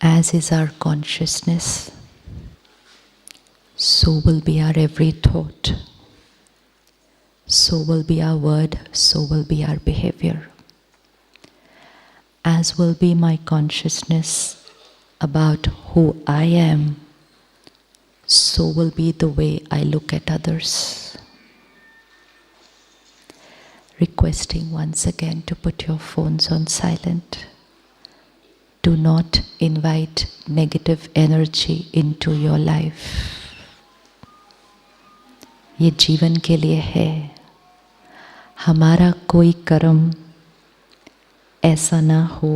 As is our consciousness, so will be our every thought, so will be our word, so will be our behavior. As will be my consciousness about who I am, so will be the way I look at others. Requesting once again to put your phones on silent. Do not invite negative energy into your life. ये जीवन के लिए है. हमारा कोई कर्म ऐसा ना हो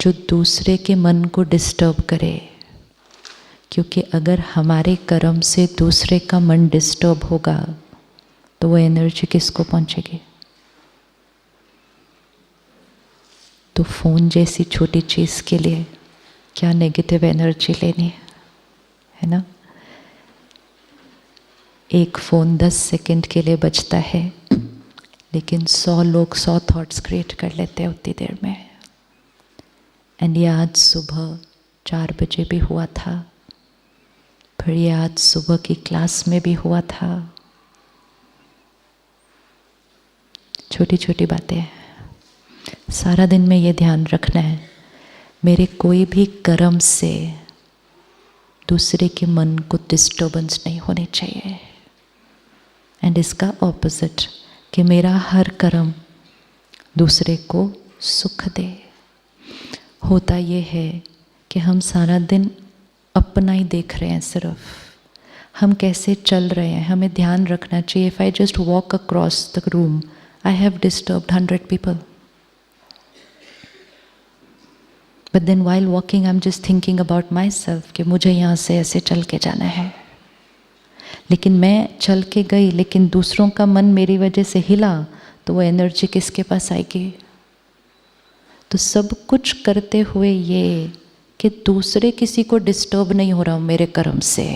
जो दूसरे के मन को डिस्टर्ब करे, क्योंकि अगर हमारे कर्म से दूसरे का मन डिस्टर्ब होगा तो वो एनर्जी किसको पहुंचेगी? तो फोन जैसी छोटी चीज़ के लिए क्या नेगेटिव एनर्जी लेनी है ना? एक फ़ोन 10 सेकंड के लिए बजता है, लेकिन 100 लोग 100 थॉट्स क्रिएट कर लेते हैं उतनी देर में. एंड ये आज सुबह 4 बजे भी हुआ था, फिर ये आज सुबह की क्लास में भी हुआ था. छोटी छोटी बातें. सारा दिन में ये ध्यान रखना है, मेरे कोई भी कर्म से दूसरे के मन को डिस्टर्बेंस नहीं होनी चाहिए. एंड इसका ऑपोजिट कि मेरा हर कर्म दूसरे को सुख दे. होता ये है कि हम सारा दिन अपना ही देख रहे हैं, सिर्फ हम कैसे चल रहे हैं. हमें ध्यान रखना चाहिए. If I just walk across the room, I have disturbed 100 people. But then while walking, I'm just thinking about myself कि मुझे यहाँ से ऐसे चल के जाना है. लेकिन मैं चल के गई, लेकिन दूसरों का मन मेरी वजह से हिला, तो वो एनर्जी किसके पास आएगी? तो सब कुछ करते हुए ये कि दूसरे किसी को डिस्टर्ब नहीं हो रहा हूँ मेरे कर्म से.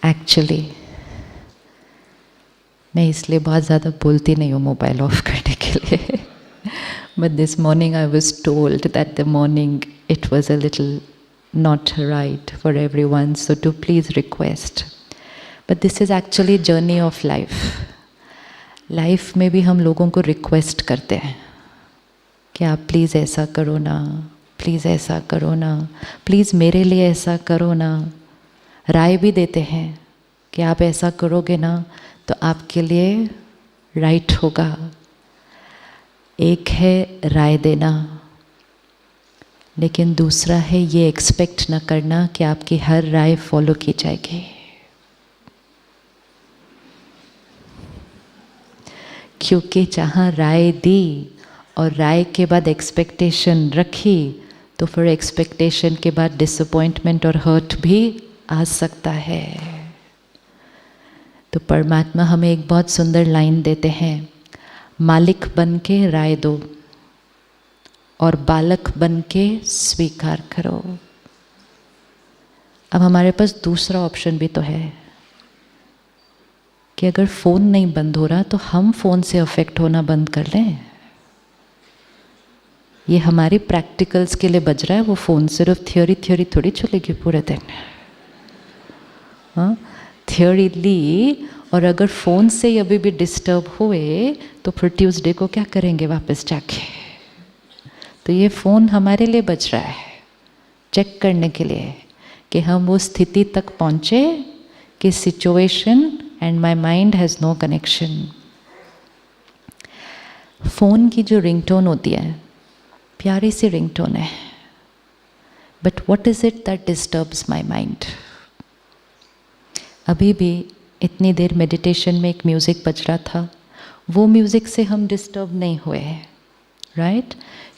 एक्चुअली मैं इसलिए बहुत ज़्यादा बोलती नहीं हूँ मोबाइल ऑफ करने के लिए. But this morning I was told that the morning it was a little not right for everyone, so to please request. But this is actually journey of life. Life में भी हम लोगों को request करते हैं कि आप please ऐसा करो ना, प्लीज़ ऐसा करो ना, प्लीज़ मेरे लिए ऐसा करो ना. राय भी देते हैं कि आप ऐसा करोगे ना तो आपके लिए राइट होगा. एक है राय देना, लेकिन दूसरा है ये एक्सपेक्ट ना करना कि आपकी हर राय फॉलो की जाएगी. क्योंकि जहाँ राय दी और राय के बाद एक्सपेक्टेशन रखी, तो फिर एक्सपेक्टेशन के बाद डिसअपॉइंटमेंट और हर्ट भी आ सकता है. तो परमात्मा हमें एक बहुत सुंदर लाइन देते हैं, मालिक बन के राय दो और बालक बन के स्वीकार करो. अब हमारे पास दूसरा ऑप्शन भी तो है कि अगर फ़ोन नहीं बंद हो रहा तो हम फ़ोन से अफेक्ट होना बंद कर लें. ये हमारे प्रैक्टिकल्स के लिए बज रहा है. वो फ़ोन सिर्फ थ्योरी थोड़ी चलेगी पूरे दिन. हाँ, थियोरी ली, और अगर फ़ोन से ही अभी भी डिस्टर्ब हुए तो फिर ट्यूसडे को क्या करेंगे वापस जाके? तो ये फ़ोन हमारे लिए बज रहा है, चेक करने के लिए कि हम वो स्थिति तक पहुँचे कि situation and my mind has no connection. Phone की जो रिंगटोन होती है, प्यारी सी रिंगटोन है, but what is it that disturbs my mind? अभी भी इतनी देर मेडिटेशन में एक म्यूज़िक बज रहा था, वो म्यूज़िक से हम डिस्टर्ब नहीं हुए, राइट?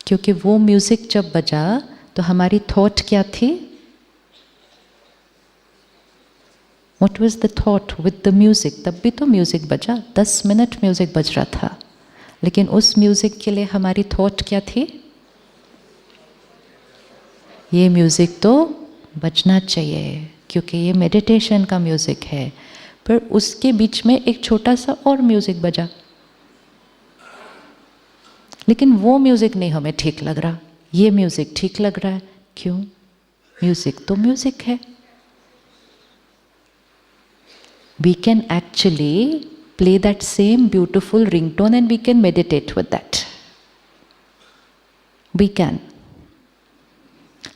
क्योंकि वो म्यूज़िक जब बजा तो हमारी थॉट क्या थी? What was the thought with the music? तब भी तो म्यूज़िक बजा, 10 मिनट म्यूज़िक बज रहा था, लेकिन उस म्यूज़िक के लिए हमारी थॉट क्या थी? ये म्यूज़िक तो बजना चाहिए क्योंकि ये मेडिटेशन का म्यूज़िक है। पर उसके बीच में एक छोटा सा और म्यूज़िक बजा, लेकिन वो म्यूज़िक नहीं हमें ठीक लग रहा, ये म्यूज़िक ठीक लग रहा है। क्यों? म्यूज़िक तो म्यूज़िक है। We can actually play that same beautiful ringtone and we can meditate with that. We can.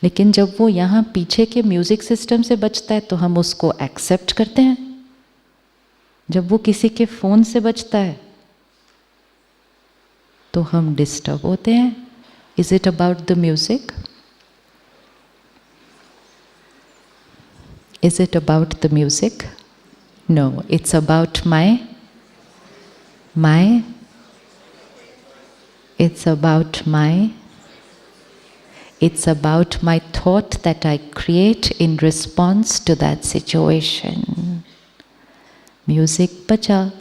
लेकिन जब वो यहाँ पीछे के म्यूज़िक सिस्टम से बजता है तो हम उसको एक्सेप्ट करते हैं। जब वो किसी के फ़ोन से बजता है तो हम डिस्टर्ब होते हैं। Is it about the music? Is it about the music? No, it's about it's about my thought that I create in response to that situation. Music बजा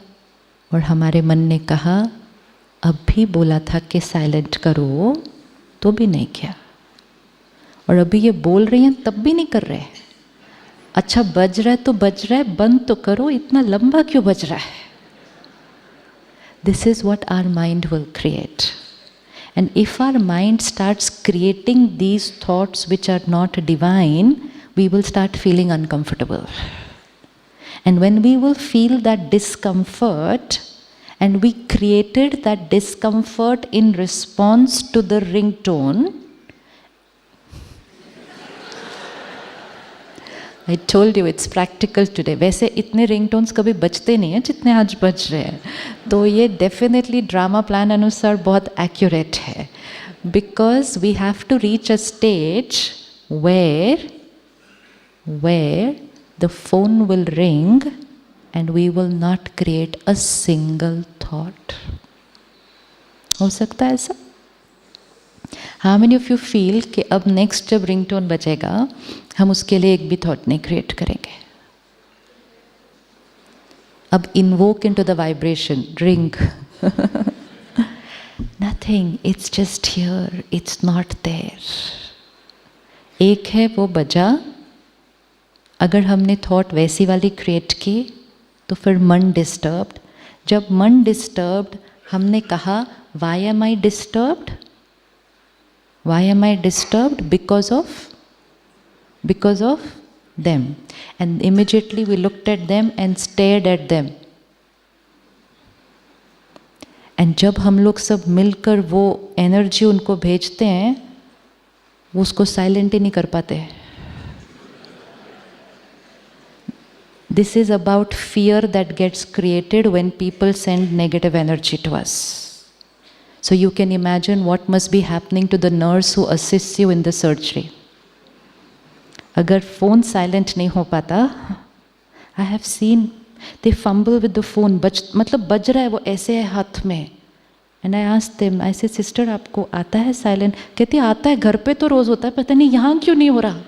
और हमारे मन ने कहा, अब भी बोला था कि साइलेंट करो तो भी नहीं किया, और अभी ये बोल रही हैं तब भी नहीं कर रहे। अच्छा बज रहा है तो बज रहा है, बंद तो करो, इतना लंबा क्यों बज रहा है? This is what our mind will create. And if our mind starts creating these thoughts which are not divine, we will start feeling uncomfortable. And when we will feel that discomfort, and we created that discomfort in response to the ringtone, I told you it's practical today. वैसे इतने ringtones कभी बजते नहीं हैं जितने आज बज रहे हैं, तो ये डेफिनेटली ड्रामा प्लान अनुसार बहुत एक्यूरेट है। Because we have to reach a stage where the phone will ring and we will not create a single thought. हो सकता है ऐसा? How many of you feel कि अब नेक्स्ट जब रिंगटोन बजेगा हम उसके लिए एक भी थॉट नहीं क्रिएट करेंगे? अब invoke into the vibration, ring, nothing, it's just here, it's not there. एक है वो बजा, अगर हमने थॉट वैसी वाली क्रिएट की तो फिर मन डिस्टर्ब्ड। जब मन डिस्टर्ब्ड हमने कहा why am I disturbed? Why am I disturbed? Because of them. And immediately we looked at them and stared at them. And जब हम लोग सब मिलकर वो एनर्जी उनको भेजते हैं, वो उसको साइलेंट ही नहीं कर पाते। This is about fear that gets created when people send negative energy to us. So you can imagine what must be happening to the nurse who assists you in the surgery. अगर phone silent नहीं हो पाता, I have seen they fumble with the phone, मतलब बज रहा है वो ऐसे है हाथ में, and I asked them, I said sister आपको आता है silent? कहती आता है, घर पे तो रोज होता है, पता नहीं यहाँ क्यों नहीं हो रहा।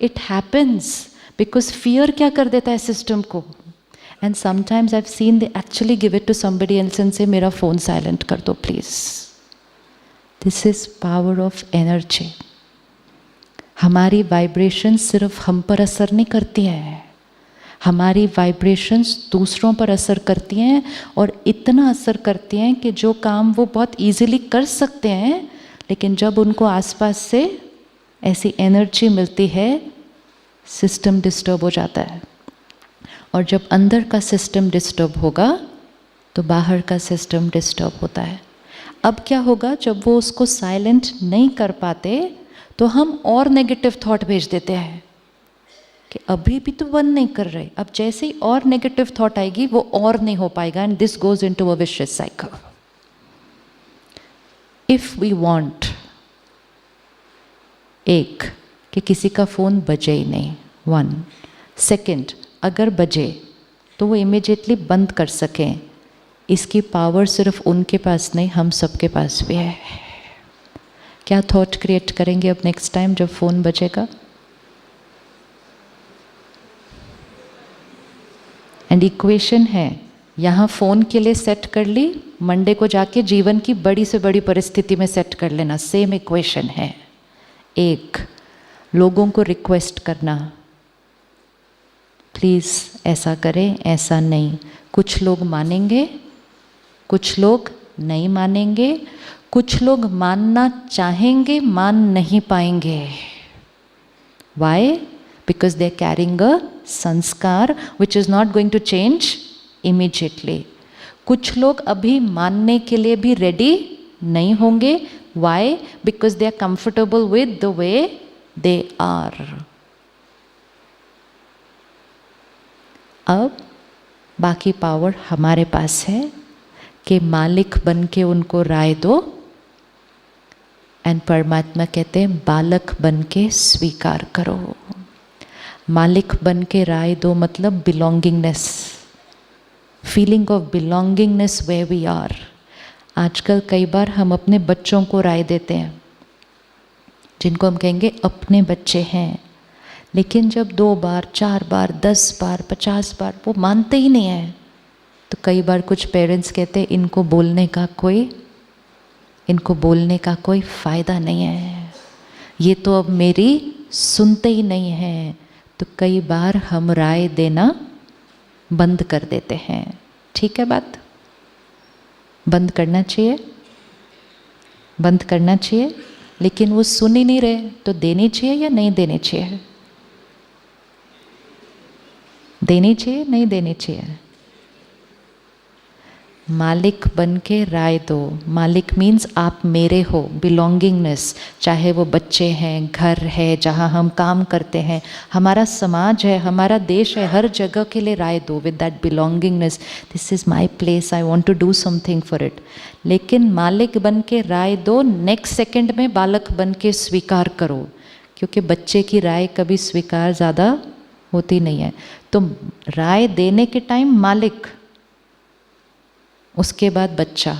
It happens because fear क्या कर देता है सिस्टम को। And sometimes I've seen they actually give it to somebody else and say, मेरा phone silent कर दो please. This is power of energy. हमारी vibrations सिर्फ हम पर असर नहीं करती हैं, हमारी vibrations दूसरों पर असर करती हैं, और इतना असर करती हैं कि जो काम वो बहुत easily कर सकते हैं, लेकिन जब उनको आसपास से ऐसी energy मिलती है, system disturb हो जाता है। और जब अंदर का सिस्टम डिस्टर्ब होगा तो बाहर का सिस्टम डिस्टर्ब होता है। अब क्या होगा, जब वो उसको साइलेंट नहीं कर पाते तो हम और नेगेटिव थॉट भेज देते हैं कि अभी भी तो बंद नहीं कर रहे। अब जैसे ही और नेगेटिव थॉट आएगी वो और नहीं हो पाएगा, and this goes into a vicious cycle. If we want एक कि किसी का फ़ोन बजे ही नहीं, 1 सेकेंड अगर बजे तो वो इमीडिएटली बंद कर सकें, इसकी पावर सिर्फ उनके पास नहीं हम सबके पास भी है। क्या थॉट क्रिएट करेंगे अब नेक्स्ट टाइम जब फ़ोन बजेगा? एंड इक्वेशन है यहाँ फ़ोन के लिए सेट कर ली, मंडे को जाके जीवन की बड़ी से बड़ी परिस्थिति में सेट कर लेना, सेम इक्वेशन है। एक, लोगों को रिक्वेस्ट करना, प्लीज़ ऐसा करें, ऐसा नहीं। कुछ लोग मानेंगे, कुछ लोग नहीं मानेंगे, कुछ लोग मानना चाहेंगे, मान नहीं पाएंगे। Why? Because they are carrying a संस्कार which is not going to change immediately. कुछ लोग अभी मानने के लिए भी रेडी नहीं होंगे। Why? Because they are comfortable with the way they are. अब बाकी पावर हमारे पास है कि मालिक बन के उनको राय दो, एंड परमात्मा कहते हैं बालक बन के स्वीकार करो। मालिक बन के राय दो मतलब belongingness, feeling of belongingness way we are. आजकल कई बार हम अपने बच्चों को राय देते हैं, जिनको हम कहेंगे अपने बच्चे हैं, लेकिन जब 2 बार 4 बार 10 बार 50 बार वो मानते ही नहीं है, तो कई बार कुछ पेरेंट्स कहते हैं इनको बोलने का कोई फ़ायदा नहीं है, ये तो अब मेरी सुनते ही नहीं है। तो कई बार हम राय देना बंद कर देते हैं। ठीक है बात? बंद करना चाहिए, बंद करना चाहिए, लेकिन वो सुन ही नहीं रहे तो देनी चाहिए या नहीं देनी चाहिए? देनी चाहिए, नहीं देनी चाहिए? मालिक बन के राय दो। मालिक मीन्स आप मेरे हो, बिलोंगिंगनेस, चाहे वो बच्चे हैं, घर है जहाँ हम काम करते हैं, हमारा समाज है, हमारा देश है, हर जगह के लिए राय दो with that belongingness. This is my place, I want to do something for it. लेकिन मालिक बन के राय दो, नेक्स्ट सेकेंड में बालक बन के स्वीकार करो, क्योंकि बच्चे की राय कभी स्वीकार ज़्यादा होती नहीं है। तो राय देने के टाइम मालिक, उसके बाद बच्चा,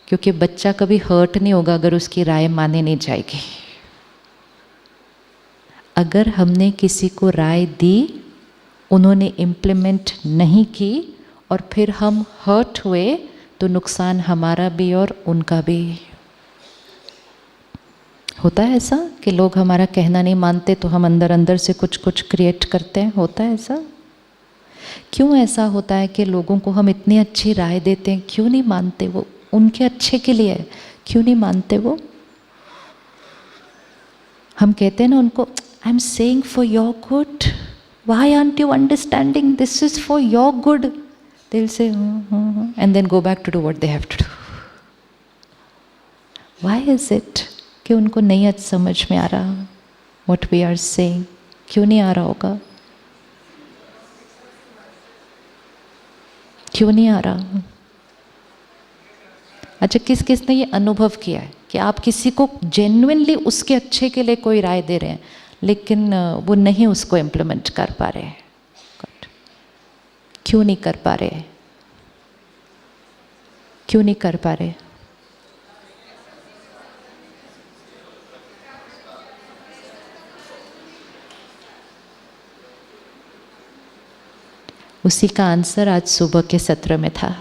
क्योंकि बच्चा कभी हर्ट नहीं होगा अगर उसकी राय माने नहीं जाएगी। अगर हमने किसी को राय दी, उन्होंने इम्प्लीमेंट नहीं की और फिर हम हर्ट हुए, तो नुकसान हमारा भी और उनका भी। होता है ऐसा कि लोग हमारा कहना नहीं मानते तो हम अंदर अंदर से कुछ कुछ क्रिएट करते हैं? होता है ऐसा? क्यों ऐसा होता है कि लोगों को हम इतनी अच्छी राय देते हैं, क्यों नहीं मानते? वो उनके अच्छे के लिए है, क्यों नहीं मानते वो? हम कहते हैं ना उनको, I am saying for your good, why aren't you understanding, this is for your good. They will say and then go back to do what they have to do. Why is it कि उनको नहीं आज समझ में आ रहा what we are saying? क्यों नहीं आ रहा होगा? क्यों नहीं आ रहा? अच्छा, किस किस ने ये अनुभव किया है कि आप किसी को जेन्युइनली उसके अच्छे के लिए कोई राय दे रहे हैं, लेकिन वो नहीं उसको इम्प्लीमेंट कर पा रहे? क्यों नहीं कर पा रहे? क्यों नहीं कर पा रहे? उसी का आंसर आज सुबह के सत्र में था।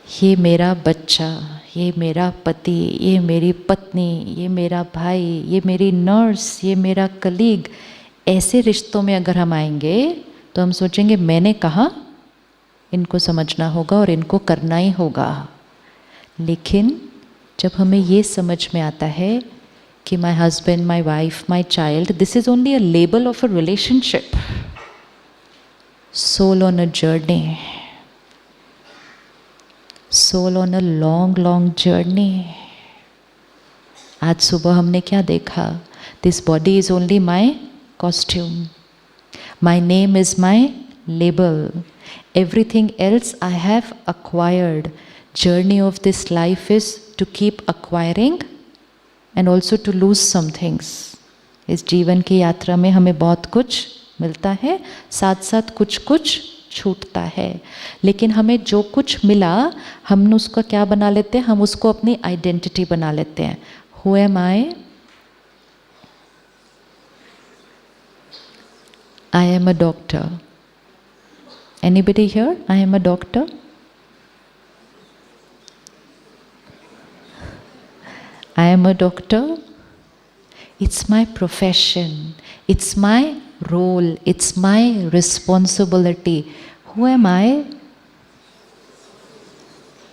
ये मेरा बच्चा, ये मेरा पति, ये मेरी पत्नी, ये मेरा भाई, ये मेरी नर्स, ये मेरा कलीग, ऐसे रिश्तों में अगर हम आएंगे तो हम सोचेंगे मैंने कहा, इनको समझना होगा और इनको करना ही होगा। लेकिन जब हमें ये समझ में आता है कि my husband, my wife, my child, this is only a label of a relationship. Soul on a journey. Soul on a long, long journey. आज सुबह हमने क्या देखा? This body is only my costume. My name is my label. Everything else I have acquired. Journey of this life is to keep acquiring and also to lose some things. इस जीवन की यात्रा में हमें बहुत कुछ मिलता है, साथ साथ कुछ कुछ छूटता है। लेकिन हमें जो कुछ मिला, हम उसका क्या बना लेते हैं? हम उसको अपनी आइडेंटिटी बना लेते हैं। Who am I? I am a doctor. Anybody here? I am a doctor. I am a doctor. It's my profession. It's my role. It's my responsibility. Who am I?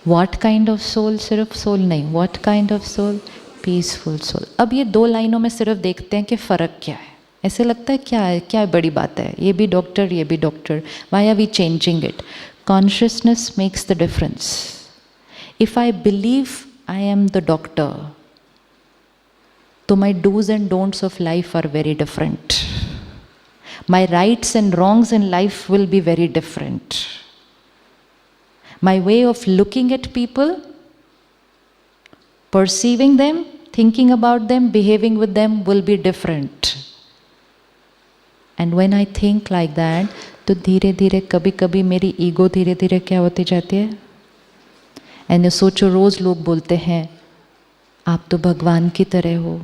What kind of soul? सिर्फ soul नहीं. What kind of soul? Peaceful soul. अब ये दो लाइनों में सिर्फ देखते हैं कि फ़र्क क्या है. ऐसे लगता है क्या बड़ी बात है. ये भी डॉक्टर, ये भी doctor. Why are we changing it? Consciousness makes the difference. If I believe I am the doctor, so my do's and don'ts of life are very different. My rights and wrongs in life will be very different. My way of looking at people, perceiving them, thinking about them, behaving with them will be different. And when I think like that, तो धीरे धीरे कभी कभी मेरी ego धीरे धीरे क्या होती जाती है. एंड सोचो, रोज़ लोग बोलते हैं आप तो भगवान की तरह हो,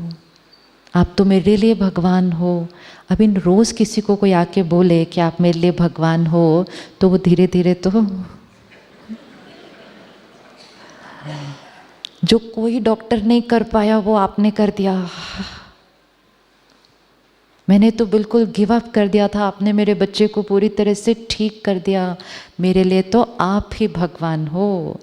आप तो मेरे लिए भगवान हो. अब इन रोज़ किसी को कोई आके बोले कि आप मेरे लिए भगवान हो, तो वो धीरे धीरे तो जो कोई डॉक्टर नहीं कर पाया वो आपने कर दिया. मैंने तो बिल्कुल गिव अप कर दिया था, आपने मेरे बच्चे को पूरी तरह से ठीक कर दिया. मेरे लिए तो आप ही भगवान हो.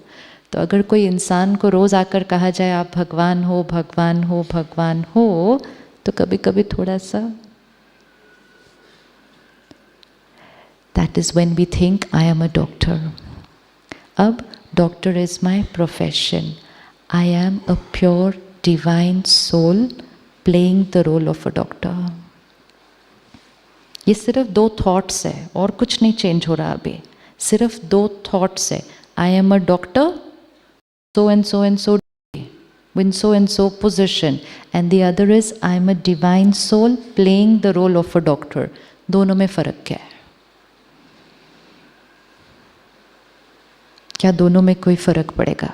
तो अगर कोई इंसान को रोज़ आकर कहा जाए आप भगवान हो, भगवान हो, भगवान हो, तो कभी कभी थोड़ा सा. That is when we think I am a doctor. अब doctor is my profession. I am a pure divine soul playing the role of a doctor. ये सिर्फ दो थॉट्स है और कुछ नहीं चेंज हो रहा अभी. सिर्फ दो थॉट्स है. I am a doctor, so and so in so and so position, and the other is I am a divine soul playing the role of a doctor. दोनों में फर्क क्या है? क्या दोनों में कोई फर्क पड़ेगा?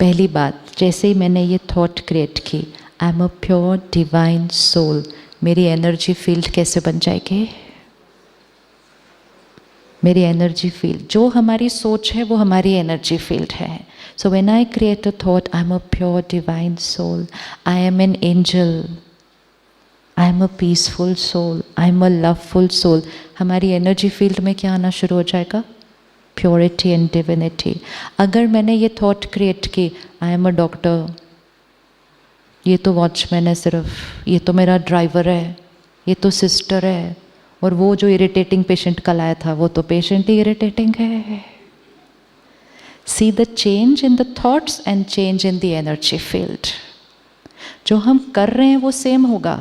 पहली बात, जैसे ही मैंने ये थॉट क्रिएट की, I am a pure divine soul, मेरी एनर्जी फील्ड कैसे बन जाएगी? मेरी एनर्जी फील्ड, जो हमारी सोच है वो हमारी एनर्जी फील्ड है. So when I create a thought, I am a pure divine soul, I am an angel, I am a peaceful soul, I am a loveful soul, हमारी एनर्जी फील्ड में क्या आना शुरू हो जाएगा? Purity and divinity. अगर मैंने ये थॉट क्रिएट की, आई एम अ डॉक्टर, ये तो वॉचमैन है सिर्फ, ये तो मेरा ड्राइवर है, ये तो सिस्टर है, और वो जो इरिटेटिंग पेशेंट कल आया था वो तो पेशेंट ही इरिटेटिंग है. See the change in the thoughts and change in the energy field. जो हम कर रहे हैं वो सेम होगा.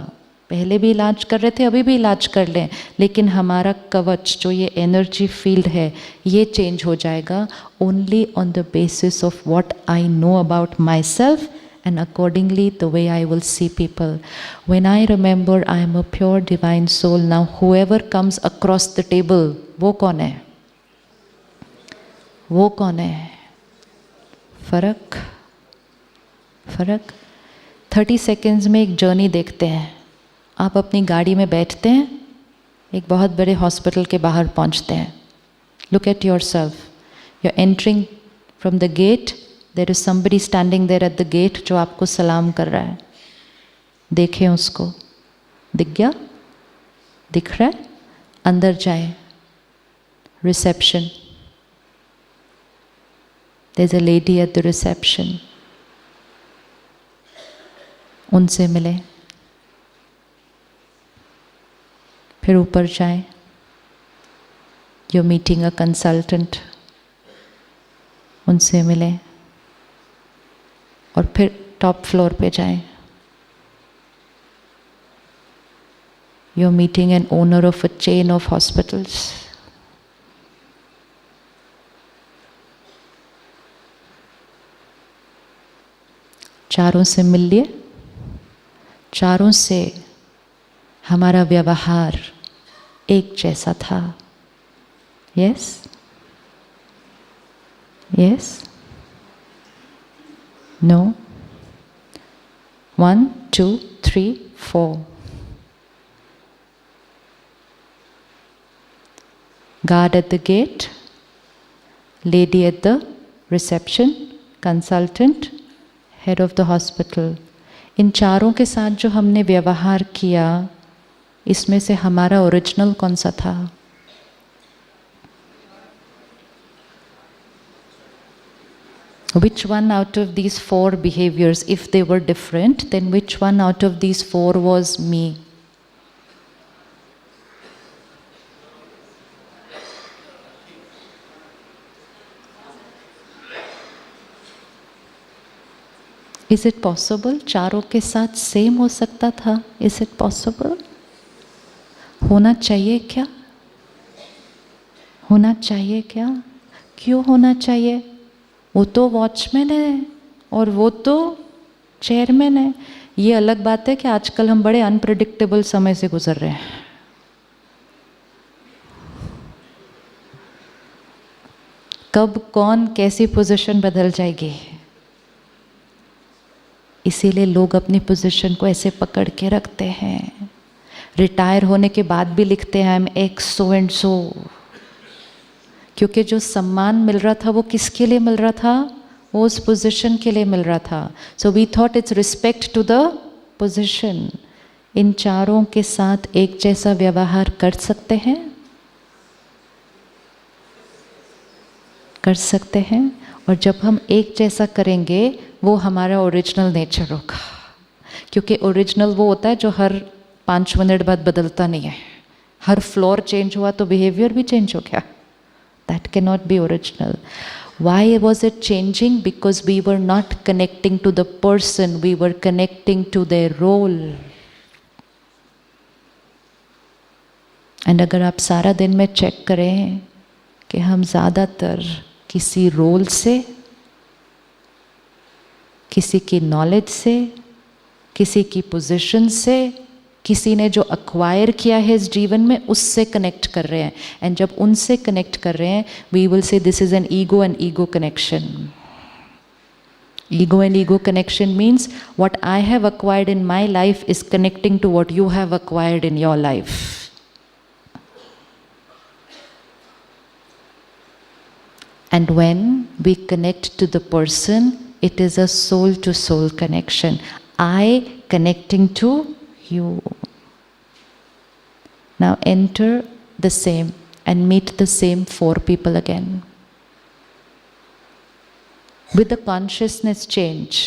पहले भी इलाज कर रहे थे, अभी भी इलाज कर लें, लेकिन हमारा कवच जो ये एनर्जी फील्ड है ये चेंज हो जाएगा. Only on the basis of what I know about my self and accordingly the way I will see people. When I remember I am a pure divine soul, now whoever comes across the table, वो कौन है? वो कौन है? फर्क 30 seconds में एक journey देखते हैं. आप अपनी गाड़ी में बैठते हैं, एक बहुत बड़े हॉस्पिटल के बाहर पहुंचते हैं. Look at yourself. You are entering from the gate. There is somebody standing there at the gate जो आपको सलाम कर रहा है. देखें उसको. दिख गया? दिख रहा है? अंदर जाए. Reception. There's a lady at the reception. उनसे मिले. फिर ऊपर जाए. You're meeting a consultant. उनसे मिले. और फिर टॉप फ्लोर पे जाएं. You are meeting an owner of a chain of hospitals. चारों से मिल लिए. चारों से हमारा व्यवहार एक जैसा था. Yes yes. No. 1, 2, 3, 4. Guard at the gate, lady at the reception, consultant, head of the hospital. इन चारों के साथ जो हमने व्यवहार किया, इसमें से हमारा ओरिजिनल कौन सा था? Which one out of these 4 behaviors, if they were different, then which one out of these 4 was me? Is it possible? चारों के साथ सेम हो सकता था? Is it possible? होना चाहिए क्या? होना चाहिए क्या? क्यों होना चाहिए? वो तो वॉचमैन है और वो तो चेयरमैन है. ये अलग बात है कि आजकल हम बड़े अनप्रेडिक्टेबल समय से गुजर रहे हैं. कब कौन कैसी पोजीशन बदल जाएगी, इसीलिए लोग अपनी पोजीशन को ऐसे पकड़ के रखते हैं. रिटायर होने के बाद भी लिखते हैं I am x so and so, क्योंकि जो सम्मान मिल रहा था वो किसके लिए मिल रहा था? वो उस पोजीशन के लिए मिल रहा था. So we thought it's respect to the position. इन चारों के साथ एक जैसा व्यवहार कर सकते हैं? कर सकते हैं. और जब हम एक जैसा करेंगे वो हमारा ओरिजिनल नेचर होगा, क्योंकि ओरिजिनल वो होता है जो हर 5 मिनट बाद बदलता नहीं है. हर फ्लोर चेंज हुआ तो बिहेवियर भी चेंज हो गया. That cannot be original. Why was it changing? Because we were not connecting to the person, we were connecting to their role. And अगर आप सारा दिन में चेक करें कि हम ज़्यादातर किसी रोल से, किसी की नॉलेज से, किसी की पोजीशन से, किसी ने जो अक्वायर किया है इस जीवन में, उससे कनेक्ट कर रहे हैं. एंड जब उनसे कनेक्ट कर रहे हैं, we will say this is an ego and ego connection. Ego and ego connection means what I have acquired in my life is connecting to what you have acquired in your life. And when we connect to the person, it is a soul to soul connection. I connecting to you. Now enter the same and meet the same 4 people again. With the consciousness change,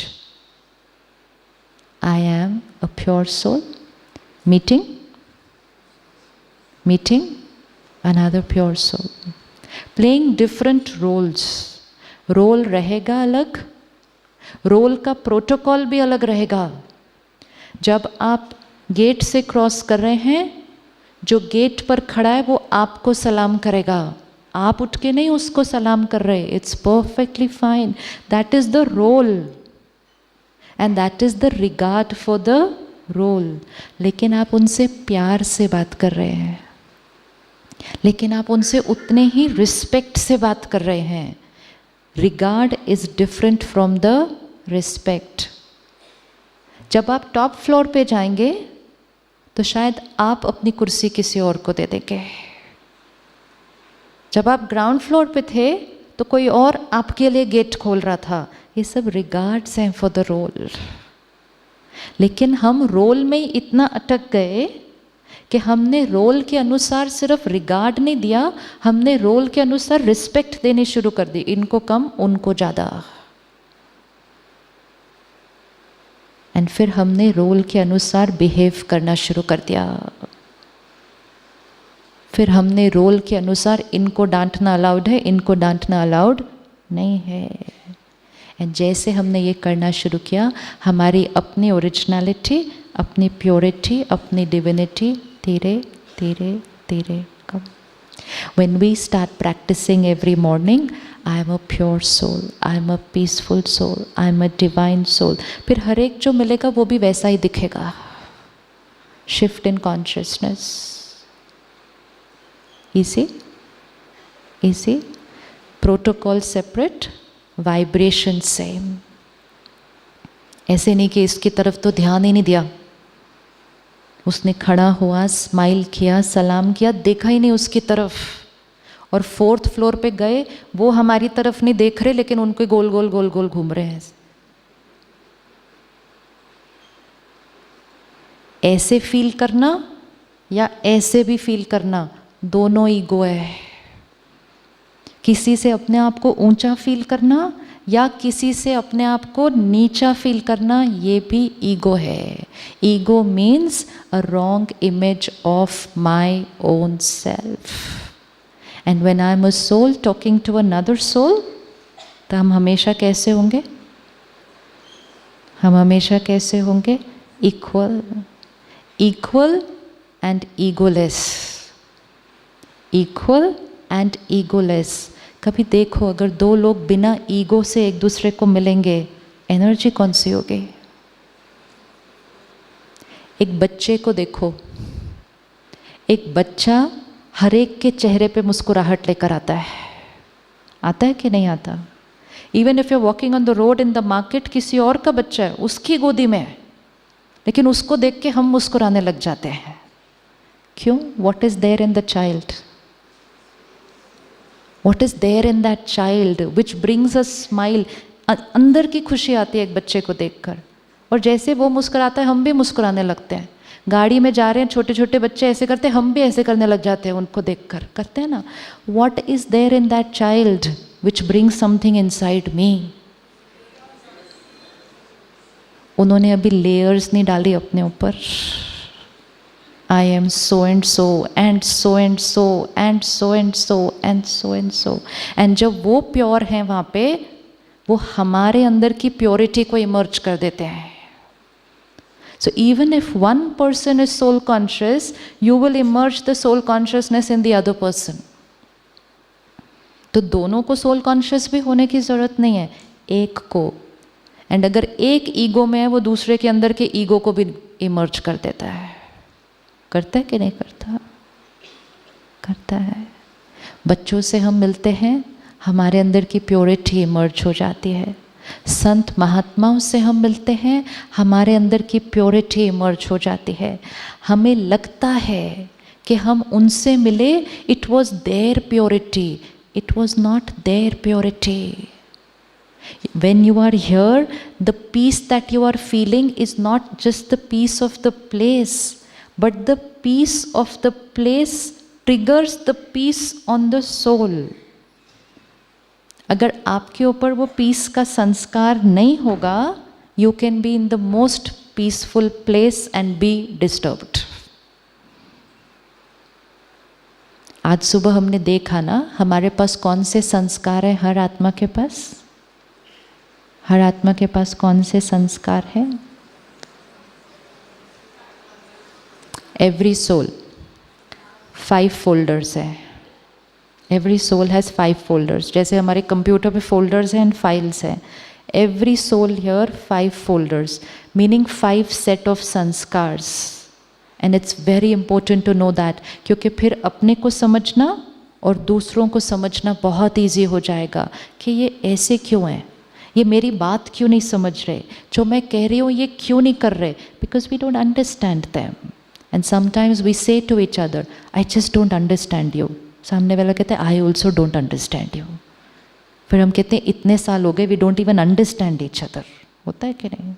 I am a pure soul, meeting another pure soul. Playing different roles. Role रहेगा अलग, role का protocol भी अलग रहेगा. जब आप gate से cross कर रहे हैं, जो गेट पर खड़ा है वो आपको सलाम करेगा, आप उठ के नहीं उसको सलाम कर रहे. It's perfectly fine. That is the role and that is the regard for the role. लेकिन आप उनसे प्यार से बात कर रहे हैं, लेकिन आप उनसे उतने ही रिस्पेक्ट से बात कर रहे हैं. Regard is different from the respect. जब आप टॉप फ्लोर पे जाएंगे तो शायद आप अपनी कुर्सी किसी और को दे देंगे. जब आप ग्राउंड फ्लोर पे थे तो कोई और आपके लिए गेट खोल रहा था. ये सब रिगार्ड्स हैं फॉर द रोल. लेकिन हम रोल में इतना अटक गए कि हमने रोल के अनुसार सिर्फ रिगार्ड नहीं दिया, हमने रोल के अनुसार रिस्पेक्ट देनी शुरू कर दी. इनको कम, उनको ज़्यादा. एंड फिर हमने रोल के अनुसार बिहेव करना शुरू कर दिया. फिर हमने रोल के अनुसार इनको डांटना अलाउड है, इनको डांटना अलाउड नहीं है. एंड जैसे हमने ये करना शुरू किया, हमारी अपनी ओरिजिनलिटी, अपनी प्योरिटी, अपनी डिविनिटी धीरे धीरे धीरे कम. When we start practicing every morning, I am a pure soul, I am a peaceful soul, I am a divine soul. फिर हर एक जो मिलेगा वो भी वैसा ही दिखेगा. Shift in consciousness. Easy? Easy? Protocol separate, vibration same. ऐसे नहीं कि इसकी तरफ तो ध्यान ही नहीं दिया, उसने खड़ा हुआ, स्माइल किया, सलाम किया, देखा ही नहीं उसकी तरफ, और 4th फ्लोर पे गए, वो हमारी तरफ नहीं देख रहे लेकिन उनके गोल गोल गोल गोल घूम रहे हैं। ऐसे फील करना या ऐसे भी फील करना, दोनों ईगो है। किसी से अपने आप को ऊंचा फील करना या किसी से अपने आप को नीचा फील करना, ये भी ईगो है। Ego means a wrong image of my own self. And when I am a soul talking to another soul, तो हम हमेशा कैसे होंगे? हम हमेशा कैसे होंगे? Equal, equal and egoless, equal and egoless. कभी देखो, अगर दो लोग बिना ईगो से एक दूसरे को मिलेंगे, एनर्जी कौन सी होगी? एक बच्चे को देखो, एक बच्चा हर एक के चेहरे पे मुस्कुराहट लेकर आता है कि नहीं आता? Even if you are walking on the road in the market, किसी और का बच्चा है, उसकी गोदी में है, लेकिन उसको देख के हम मुस्कुराने लग जाते हैं। क्यों? What is there in the child? What is there in that child which brings a smile? अंदर की खुशी आती है एक बच्चे को देखकर, और जैसे वो मुस्कुराता है हम भी मुस्कुराने लगते हैं। गाड़ी में जा रहे हैं, छोटे छोटे बच्चे ऐसे करते हैं, हम भी ऐसे करने लग जाते हैं उनको देखकर, करते हैं ना। What is there in that child which brings something inside me? उन्होंने अभी लेयर्स नहीं डाली अपने ऊपर। I am so and so and so and so and so and so and so and so. And जब वो प्योर हैं वहाँ पे, वो हमारे अंदर की प्योरिटी को इमर्ज कर देते हैं। So even if one person is soul conscious, you will emerge the soul consciousness in the other person. तो दोनों को सोल कॉन्शियस भी होने की ज़रूरत नहीं है, एक को। एंड अगर एक ईगो में है, वो दूसरे के अंदर के ईगो को भी इमर्ज कर देता है। करता है कि नहीं करता? करता है। बच्चों से हम मिलते हैं, हमारे अंदर की प्योरिटी इमर्ज हो जाती है। संत महात्माओं से हम मिलते हैं, हमारे अंदर की प्योरिटी इमर्ज हो जाती है। हमें लगता है कि हम उनसे मिले, it was there purity, it was not there purity. When you are here, the peace that you are feeling is not just the peace of the place, but the peace of the place triggers the peace on the soul. अगर आपके ऊपर वो piece का संस्कार नहीं होगा, you can be in the most peaceful place and be disturbed. आज सुबह हमने देखा ना, हमारे पास कौन से संस्कार है हर आत्मा के पास? हर आत्मा के पास कौन से संस्कार है? एवरी सोल 5 फोल्डर्स है। Every soul has 5 folders. जैसे हमारे कंप्यूटर पे फोल्डर्स हैं एंड फाइल्स हैं, every soul here 5 folders, meaning 5 set of sanskars. And it's very important to know that, क्योंकि फिर अपने को समझना और दूसरों को समझना बहुत ईजी हो जाएगा कि ये ऐसे क्यों है, ये मेरी बात क्यों नहीं समझ रहे, जो मैं कह रही हूँ ये क्यों नहीं कर रहे, because we don't understand them. And sometimes we say to each other, I just don't understand you. सामने वाला कहते हैं I also don't understand you. फिर हम कहते हैं इतने साल हो गए, we don't even understand each other. होता है कि नहीं?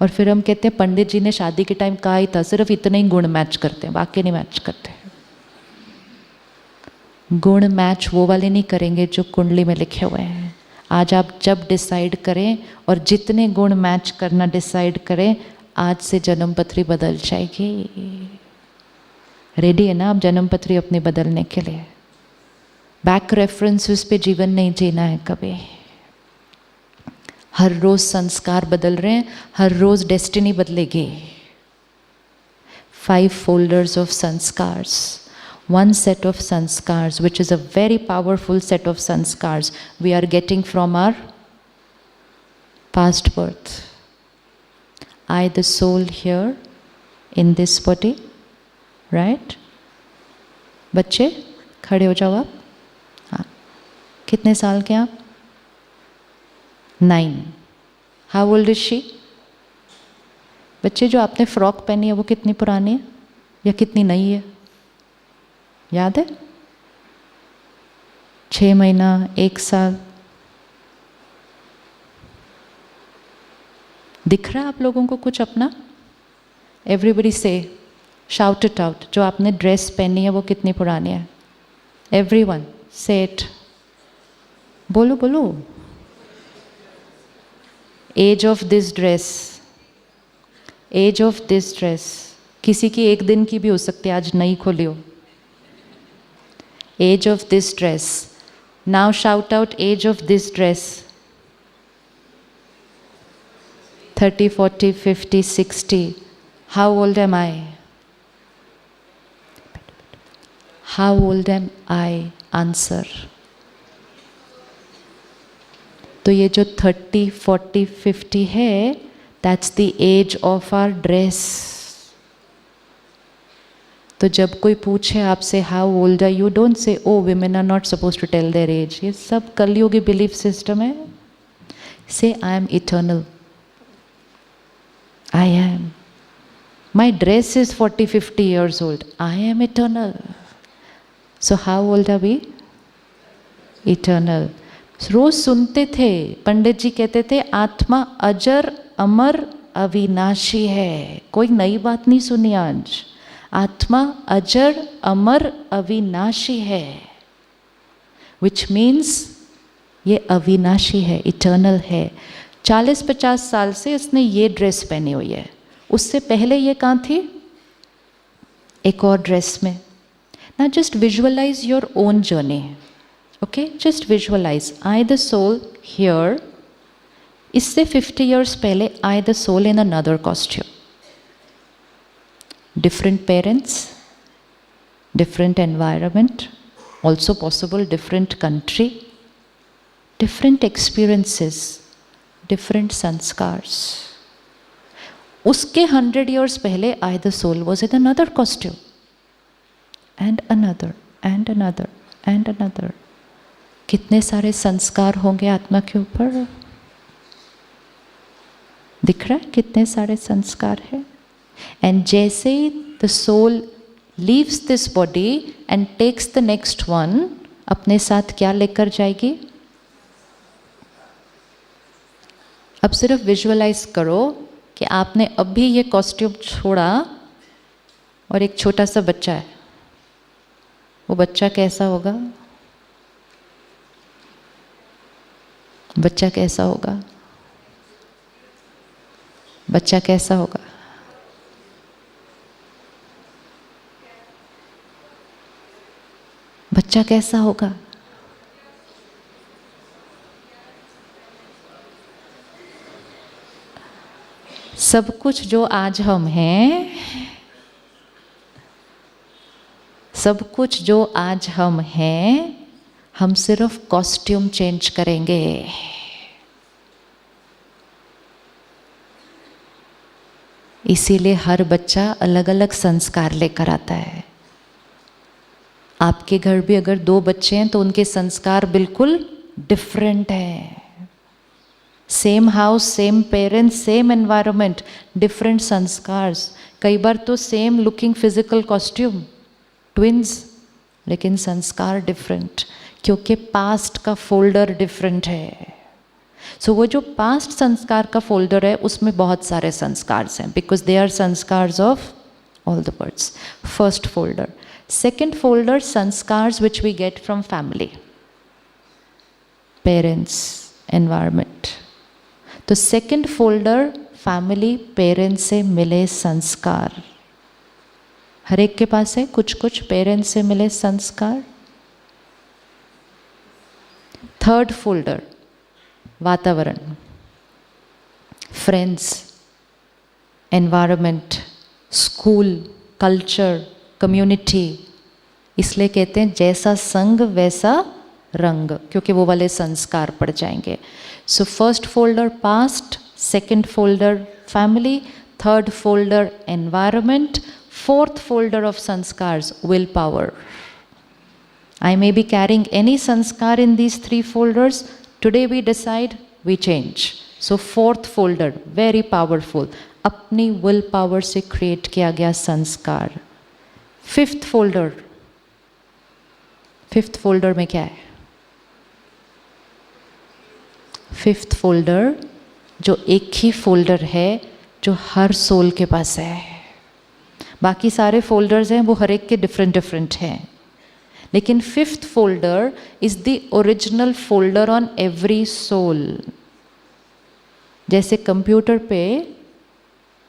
और फिर हम कहते हैं पंडित जी ने शादी के टाइम कहा ही था, सिर्फ इतने ही गुण मैच करते हैं, बाकी नहीं मैच करते। गुण मैच वो वाले नहीं करेंगे जो कुंडली में लिखे हुए हैं। आज आप जब डिसाइड करें और जितने गुण मैच करना डिसाइड करें, आज से जन्म पत्री बदल जाएगी। रेडी है ना आप जन्म पत्री अपनी बदलने के लिए? बैक रेफरेंसेस पे जीवन नहीं जीना है कभी। हर रोज संस्कार बदल रहे हैं, हर रोज डेस्टिनी बदलेगी। 5 folders of sanskars, 1 set of sanskars, which is a very powerful set of sanskars we are getting from our past birth. I, the soul here in this body, right? बच्चे खड़े हो जाओ आप। हाँ, कितने साल के आप? 9. How old is she? बच्चे जो आपने फ्रॉक पहनी है वो कितनी पुरानी है या कितनी नई है, याद है? 6 महीना, 1 साल? दिख रहा है आप लोगों को कुछ अपना? एवरीबडी से, शाउट इट आउट, जो आपने ड्रेस पहनी है वो कितनी पुरानी है? एवरीवन से इट, बोलो बोलो। Age of this dress, age of this dress, किसी की 1 दिन की भी हो सकती है, आज नई खोली हो। Age of this dress, now shout out age of this dress. 30, 40, 50, 60. How old am I? How old am I? Answer. तो ये जो 30, 40, 50 है, that's the age of our dress. तो जब कोई पूछे आपसे how old are you, don't say oh women are not supposed to tell their age. ये सब कलयुगी बिलीफ सिस्टम है. Say I am eternal. I am. My dress is 40, 50 years old. I am eternal. So how old are we? Eternal. रोज सुनते थे, पंडित जी कहते थे आत्मा अजर अमर अविनाशी है. कोई नई बात नहीं सुनी आज. आत्मा अजर अमर अविनाशी है, which means ये अविनाशी है, इटर्नल है. 40-50 साल से इसने ये ड्रेस पहनी हुई है. उससे पहले ये कहाँ थी? एक और ड्रेस में. ना just visualise your own journey. Okay, just visualise I the soul here. इससे 50 years पहले I the soul in another costume. Different parents, different environment, also possible different country, different experiences, different sanskars. उसके 100 years पहले I the soul was in another costume, and another and another and another. कितने सारे संस्कार होंगे आत्मा के ऊपर? दिख रहा है कितने सारे संस्कार है. एंड जैसे ही the soul leaves this body and takes the next one, अपने साथ क्या लेकर जाएगी? अब सिर्फ विजुअलाइज करो कि आपने अभी ये कॉस्ट्यूम छोड़ा और एक छोटा सा बच्चा है. वो बच्चा कैसा होगा? बच्चा कैसा होगा? बच्चा कैसा होगा? बच्चा कैसा होगा? सब कुछ जो आज हम हैं, सब कुछ जो आज हम हैं, हम सिर्फ कॉस्ट्यूम चेंज करेंगे. इसीलिए हर बच्चा अलग अलग संस्कार लेकर आता है. आपके घर भी अगर 2 बच्चे हैं तो उनके संस्कार बिल्कुल डिफरेंट हैं. Same house, same parents, same environment, different sanskars. कई बार तो same looking physical costume, twins, लेकिन संस्कार डिफरेंट, क्योंकि पास्ट का फोल्डर डिफरेंट है. सो वो जो पास्ट संस्कार का फोल्डर है उसमें बहुत सारे संस्कार हैं, because they are sanskars of all the births. First folder. Second folder, sanskars which we get from family, parents, environment. तो सेकेंड फोल्डर फैमिली, पेरेंट्स से मिले संस्कार. हर एक के पास है कुछ कुछ पेरेंट्स से मिले संस्कार. थर्ड फोल्डर, वातावरण, friends, environment, school, culture, community. इसलिए कहते हैं जैसा संग वैसा रंग, क्योंकि वो वाले संस्कार पड़ जाएंगे. So first folder past, second folder family, third folder environment, fourth folder of sanskars, willpower. I may be carrying any sanskar in these 3 folders. Today we decide, we change. So fourth folder, very powerful. अपनी will power से create किया गया संस्कार। Fifth folder में क्या है? Fifth folder जो एक ही फोल्डर है जो हर सोल के पास है। बाकी सारे फोल्डर्स हैं वो हर एक के डिफरेंट हैं, लेकिन fifth folder is the original folder on every soul. जैसे कंप्यूटर पे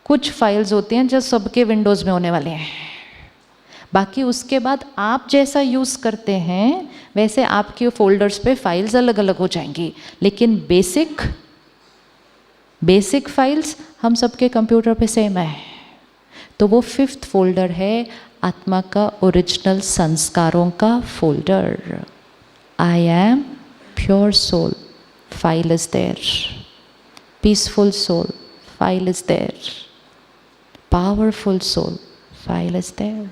कुछ फाइल्स होते हैं जो सबके विंडोज़ में होने वाले हैं, बाकी उसके बाद आप जैसा यूज़ करते हैं वैसे आपके फोल्डर्स पे फाइल्स अलग अलग हो जाएंगी, लेकिन बेसिक फाइल्स हम सबके कंप्यूटर पे सेम है। तो वो फिफ्थ फोल्डर है आत्मा का ओरिजिनल संस्कारों का folder. I am pure soul, file is there. Peaceful soul, file is there. Powerful soul, file is there.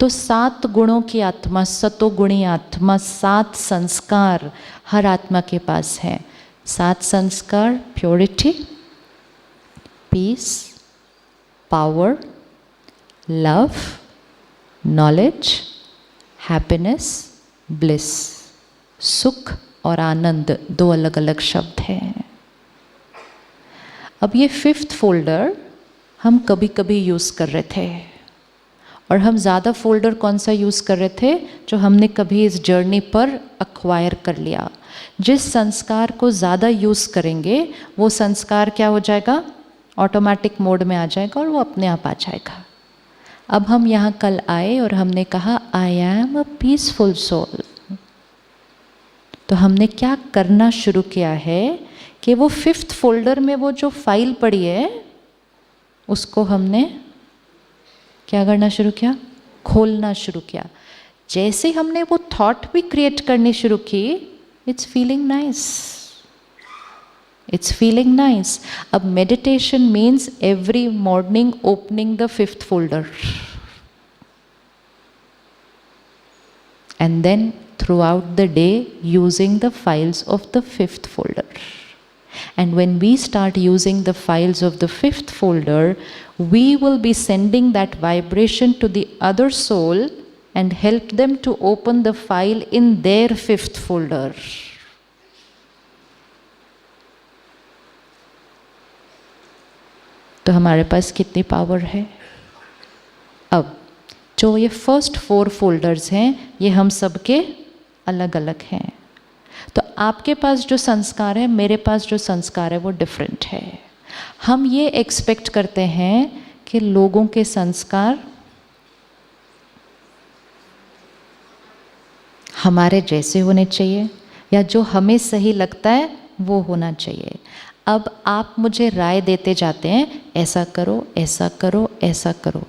तो 7 गुणों की आत्मा, सतोगुणी आत्मा, 7 संस्कार हर आत्मा के पास है। 7 संस्कार: purity, peace, power, love, knowledge, happiness, bliss. सुख और आनंद 2 अलग अलग शब्द हैं। अब ये फिफ्थ फोल्डर हम कभी कभी यूज़ कर रहे थे, और हम ज़्यादा फोल्डर कौन सा यूज़ कर रहे थे? जो हमने कभी इस जर्नी पर अक्वायर कर लिया। जिस संस्कार को ज़्यादा यूज़ करेंगे वो संस्कार क्या हो जाएगा? ऑटोमेटिक मोड में आ जाएगा और वो अपने आप आ जाएगा। अब हम यहाँ कल आए और हमने कहा I am a peaceful soul. तो हमने क्या करना शुरू किया है कि वो फिफ्थ फोल्डर में वो जो फाइल पड़ी है उसको हमने क्या करना शुरू किया? खोलना शुरू किया। जैसे हमने वो थॉट भी क्रिएट करनी शुरू की, it's feeling nice, it's feeling nice. अब meditation means every morning opening the fifth folder and then throughout the day using the files of the fifth folder. And when we start using the files of the fifth folder, we will be sending that vibration to the other soul and help them to open the file in their fifth folder. तो हमारे पास कितनी power है? अब जो ये first 4 folders हैं ये हम सबके अलग अलग हैं। तो आपके पास जो संस्कार है, मेरे पास जो संस्कार है वो डिफरेंट है। हम ये एक्सपेक्ट करते हैं कि लोगों के संस्कार हमारे जैसे होने चाहिए या जो हमें सही लगता है वो होना चाहिए। अब आप मुझे राय देते जाते हैं, ऐसा करो, ऐसा करो, ऐसा करो।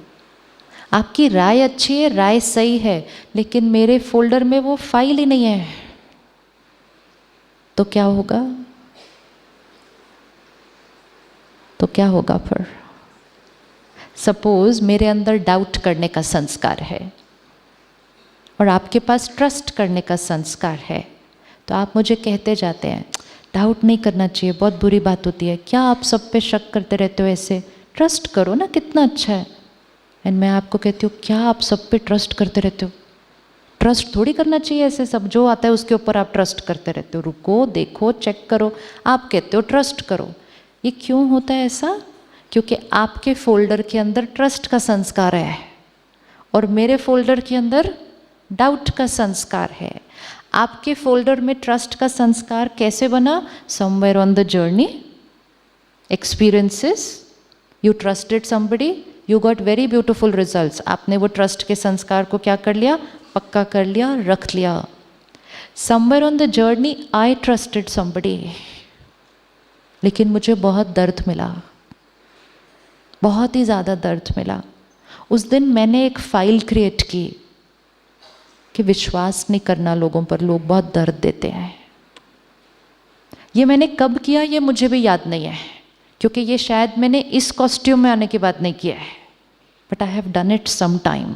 आपकी राय अच्छी है, राय सही है, लेकिन मेरे फोल्डर में वो फाइल ही नहीं है, तो क्या होगा? तो क्या होगा फिर? सपोज मेरे अंदर डाउट करने का संस्कार है और आपके पास ट्रस्ट करने का संस्कार है, तो आप मुझे कहते जाते हैं डाउट नहीं करना चाहिए, बहुत बुरी बात होती है, क्या आप सब पे शक करते रहते हो, ऐसे ट्रस्ट करो ना, कितना अच्छा है। एंड मैं आपको कहती हूँ क्या आप सब पे ट्रस्ट करते रहते हो? ट्रस्ट थोड़ी करना चाहिए, ऐसे सब जो आता है उसके ऊपर आप ट्रस्ट करते रहते हो। रुको, देखो, चेक करो। आप कहते हो ट्रस्ट करो। ये क्यों होता है ऐसा? क्योंकि आपके फोल्डर के अंदर ट्रस्ट का संस्कार है और मेरे फोल्डर के अंदर डाउट का संस्कार है। आपके फोल्डर में ट्रस्ट का संस्कार कैसे बना? Somewhere on the journey, experiences, you trusted somebody, you got very beautiful results. आपने वो ट्रस्ट के संस्कार को क्या कर लिया? पक्का कर लिया, रख लिया। Somewhere on the journey I trusted somebody, लेकिन मुझे बहुत दर्द मिला, बहुत ही ज़्यादा दर्द मिला। उस दिन मैंने एक फाइल क्रिएट की कि विश्वास नहीं करना लोगों पर, लोग बहुत दर्द देते हैं। ये मैंने कब किया ये मुझे भी याद नहीं है, क्योंकि ये शायद मैंने इस कॉस्ट्यूम में आने के बाद नहीं किया है, but I have done it some time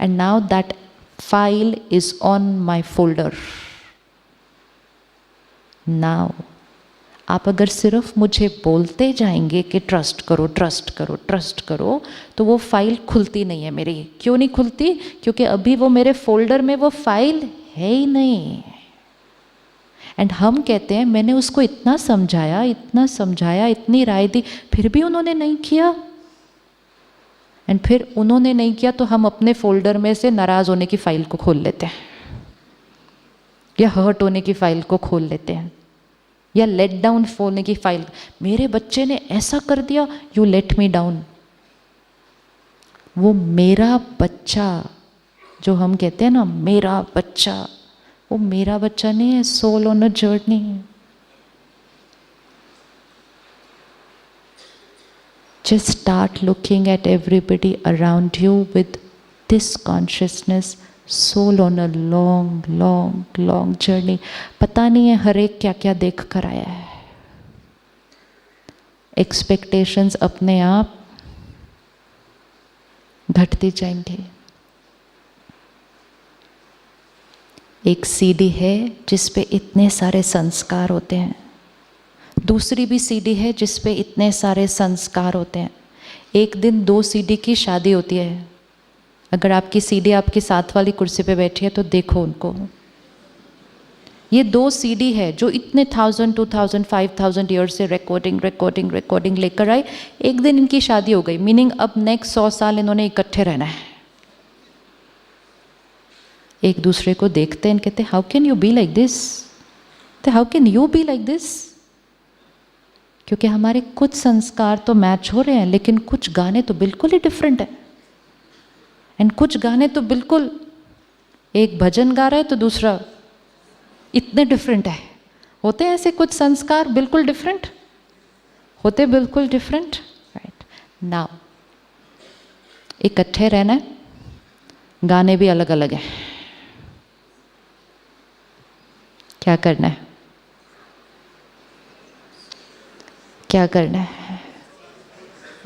and now that file is on my folder. Now आप अगर सिर्फ मुझे बोलते जाएंगे कि ट्रस्ट करो ट्रस्ट करो ट्रस्ट करो, तो वो फाइल खुलती नहीं है मेरी। क्यों नहीं खुलती? क्योंकि अभी वो मेरे फोल्डर में वो फाइल है ही नहीं। एंड हम कहते हैं मैंने उसको इतना समझाया इतनी राय दी, फिर भी उन्होंने नहीं किया। एंड फिर उन्होंने नहीं किया तो हम अपने फोल्डर में से नाराज़ होने की फाइल को खोल लेते हैं, या हर्ट होने की फाइल को खोल लेते हैं, या लेट डाउन होने की फाइल। मेरे बच्चे ने ऐसा कर दिया, यू लेट मी डाउन। वो मेरा बच्चा जो हम कहते हैं ना, मेरा बच्चा, वो मेरा बच्चा नहीं है, soul on a journey. Just start looking at everybody around you with this consciousness, soul on a long, long, long journey. पता नहीं है हर एक क्या क्या देख कर आया है। Expectations अपने आप घटती जाएंगे। एक सीडी है जिस पे इतने सारे संस्कार होते हैं, दूसरी भी सीडी है जिस पे इतने सारे संस्कार होते हैं। एक दिन 2 सीडी की शादी होती है। अगर आपकी सीडी आपकी साथ वाली कुर्सी पे बैठी है तो देखो उनको। ये 2 सीडी है जो इतने 1000, 2000, 5000 ईयर से रिकॉर्डिंग लेकर आए। एक दिन इनकी शादी हो गई, मीनिंग अब नेक्स्ट 100 साल इन्होंने इकट्ठे रहना है। एक दूसरे को देखते हैं, कहते how can you be like this, how can you be like this. क्योंकि हमारे कुछ संस्कार तो मैच हो रहे हैं, लेकिन कुछ गाने तो बिल्कुल ही डिफरेंट है। एंड कुछ गाने तो बिल्कुल, एक भजन गा रहा है तो दूसरा इतने डिफरेंट है। होते हैं ऐसे कुछ संस्कार बिल्कुल डिफरेंट, होते बिल्कुल डिफरेंट, राइट। नाउ इकट्ठे रहना है, गाने भी अलग अलग हैं। क्या करना है? क्या करना है?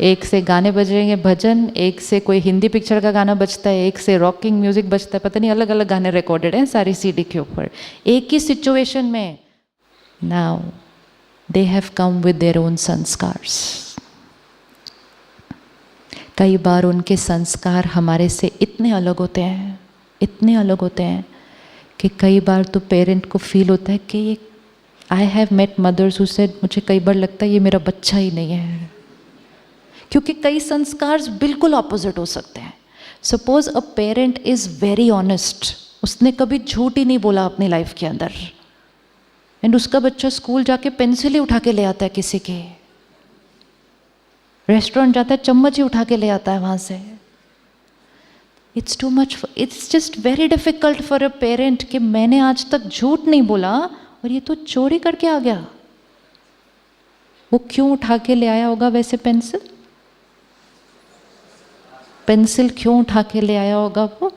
एक से गाने बजेंगे भजन, एक से कोई हिंदी पिक्चर का गाना बजता है, एक से रॉकिंग म्यूजिक बजता है, पता नहीं अलग अलग गाने रिकॉर्डेड हैं सारी सीडी के ऊपर, एक ही सिचुएशन में। Now they have come with their own sanskars. कई बार उनके संस्कार हमारे से इतने अलग होते हैं, इतने अलग होते हैं कि कई बार तो पेरेंट को फील होता है कि ये, I have met mothers who said, मुझे कई बार लगता है ये मेरा बच्चा ही नहीं है। क्योंकि कई संस्कार बिल्कुल ऑपोजिट हो सकते हैं। Suppose a parent is very honest, उसने कभी झूठ ही नहीं बोला अपनी लाइफ के अंदर, एंड उसका बच्चा स्कूल जाके पेंसिल ही उठा के ले आता है, किसी के रेस्टोरेंट जाता है चम्मच ही उठा के ले आता है वहां से। It's too much, it's just very difficult for a parent कि मैंने आज तक झूठ नहीं बोला और ये तो चोरी करके आ गया। वो क्यों उठा के ले आया होगा वैसे? पेंसिल क्यों उठा के ले आया होगा? वो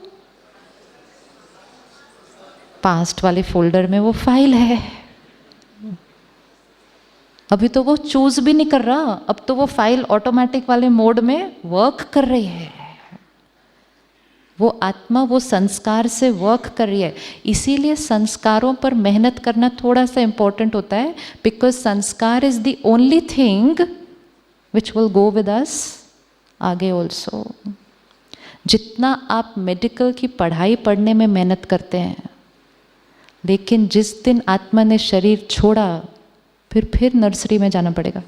पास्ट वाले फोल्डर में वो फाइल है। अभी तो वो चूज भी नहीं कर रहा, अब तो वो फाइल ऑटोमेटिक वाले मोड में वर्क कर रही है। वो आत्मा वो संस्कार से वर्क कर रही है। इसीलिए संस्कारों पर मेहनत करना थोड़ा सा इंपॉर्टेंट होता है, बिकॉज संस्कार is the only thing which will go with us आगे ऑल्सो। जितना आप मेडिकल की पढ़ाई पढ़ने में मेहनत करते हैं, लेकिन जिस दिन आत्मा ने शरीर छोड़ा फिर नर्सरी में जाना पड़ेगा,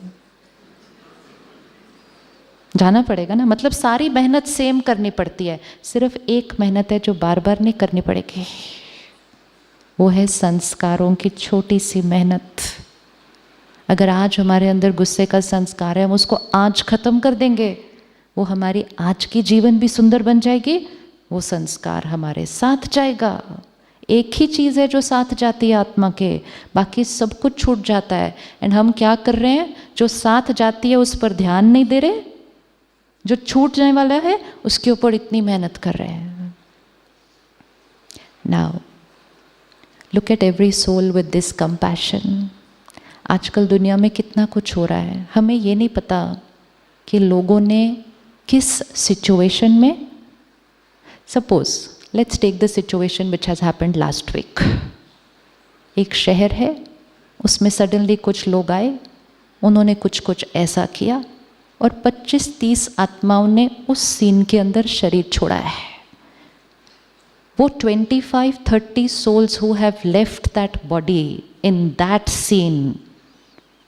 जाना पड़ेगा ना। मतलब सारी मेहनत सेम करनी पड़ती है, सिर्फ एक मेहनत है जो बार बार नहीं करनी पड़ेगी, वो है संस्कारों की छोटी सी मेहनत। अगर आज हमारे अंदर गुस्से का संस्कार है, हम उसको आज खत्म कर देंगे, वो हमारी आज की जीवन भी सुंदर बन जाएगी, वो संस्कार हमारे साथ जाएगा। एक ही चीज़ है जो साथ जाती है आत्मा के, बाकी सब कुछ छूट जाता है। एंड हम क्या कर रहे हैं? जो साथ जाती है उस पर ध्यान नहीं दे रहे, जो छूट जाने वाला है उसके ऊपर इतनी मेहनत कर रहे हैं। Now look at every soul with this compassion. आजकल दुनिया में कितना कुछ हो रहा है, हमें ये नहीं पता कि लोगों ने किस सिचुएशन में। Suppose let's take the situation which has happened last week. एक शहर है उसमें सडनली कुछ लोग आए, उन्होंने कुछ कुछ ऐसा किया और 25-30 आत्माओं ने उस सीन के अंदर शरीर छोड़ा है। वो 25-30 souls who have left that body in that scene,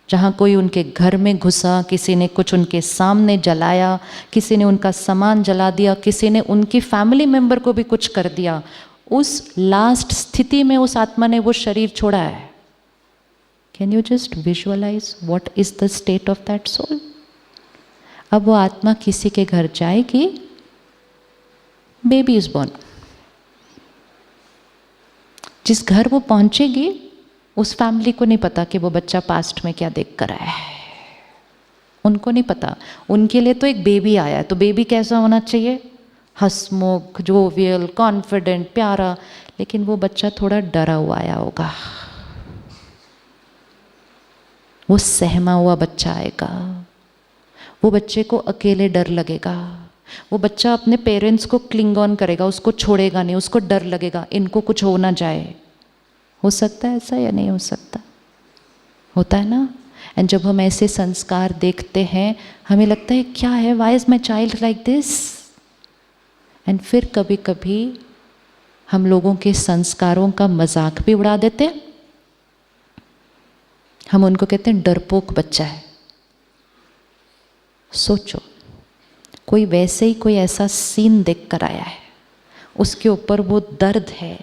जहाँ कोई उनके घर में घुसा, किसी ने कुछ उनके सामने जलाया, किसी ने उनका सामान जला दिया, किसी ने उनकी फैमिली मेंबर को भी कुछ कर दिया, उस लास्ट स्थिति में उस आत्मा ने वो शरीर छोड़ा है। Can you just visualize what is the state of that soul? अब वो आत्मा किसी के घर जाएगी, बेबी इज बॉर्न। जिस घर वो पहुंचेगी उस फैमिली को नहीं पता कि वो बच्चा पास्ट में क्या देख कर आया है, उनको नहीं पता। उनके लिए तो एक बेबी आया है, तो बेबी कैसा होना चाहिए? हंसमुख, जोवियल, कॉन्फिडेंट, प्यारा। लेकिन वो बच्चा थोड़ा डरा हुआ आया होगा, वो सहमा हुआ बच्चा आएगा, वो बच्चे को अकेले डर लगेगा, वो बच्चा अपने पेरेंट्स को क्लिंग ऑन करेगा, उसको छोड़ेगा नहीं, उसको डर लगेगा इनको कुछ हो ना जाए। हो सकता है ऐसा या नहीं हो सकता? होता है ना। एंड जब हम ऐसे संस्कार देखते हैं हमें लगता है क्या है, why is my child like this. And फिर कभी कभी हम लोगों के संस्कारों का मजाक भी उड़ा देते हैं। हम उनको कहते हैं डरपोक बच्चा है। सोचो, कोई वैसे ही कोई ऐसा सीन देख कर आया है, उसके ऊपर वो दर्द है,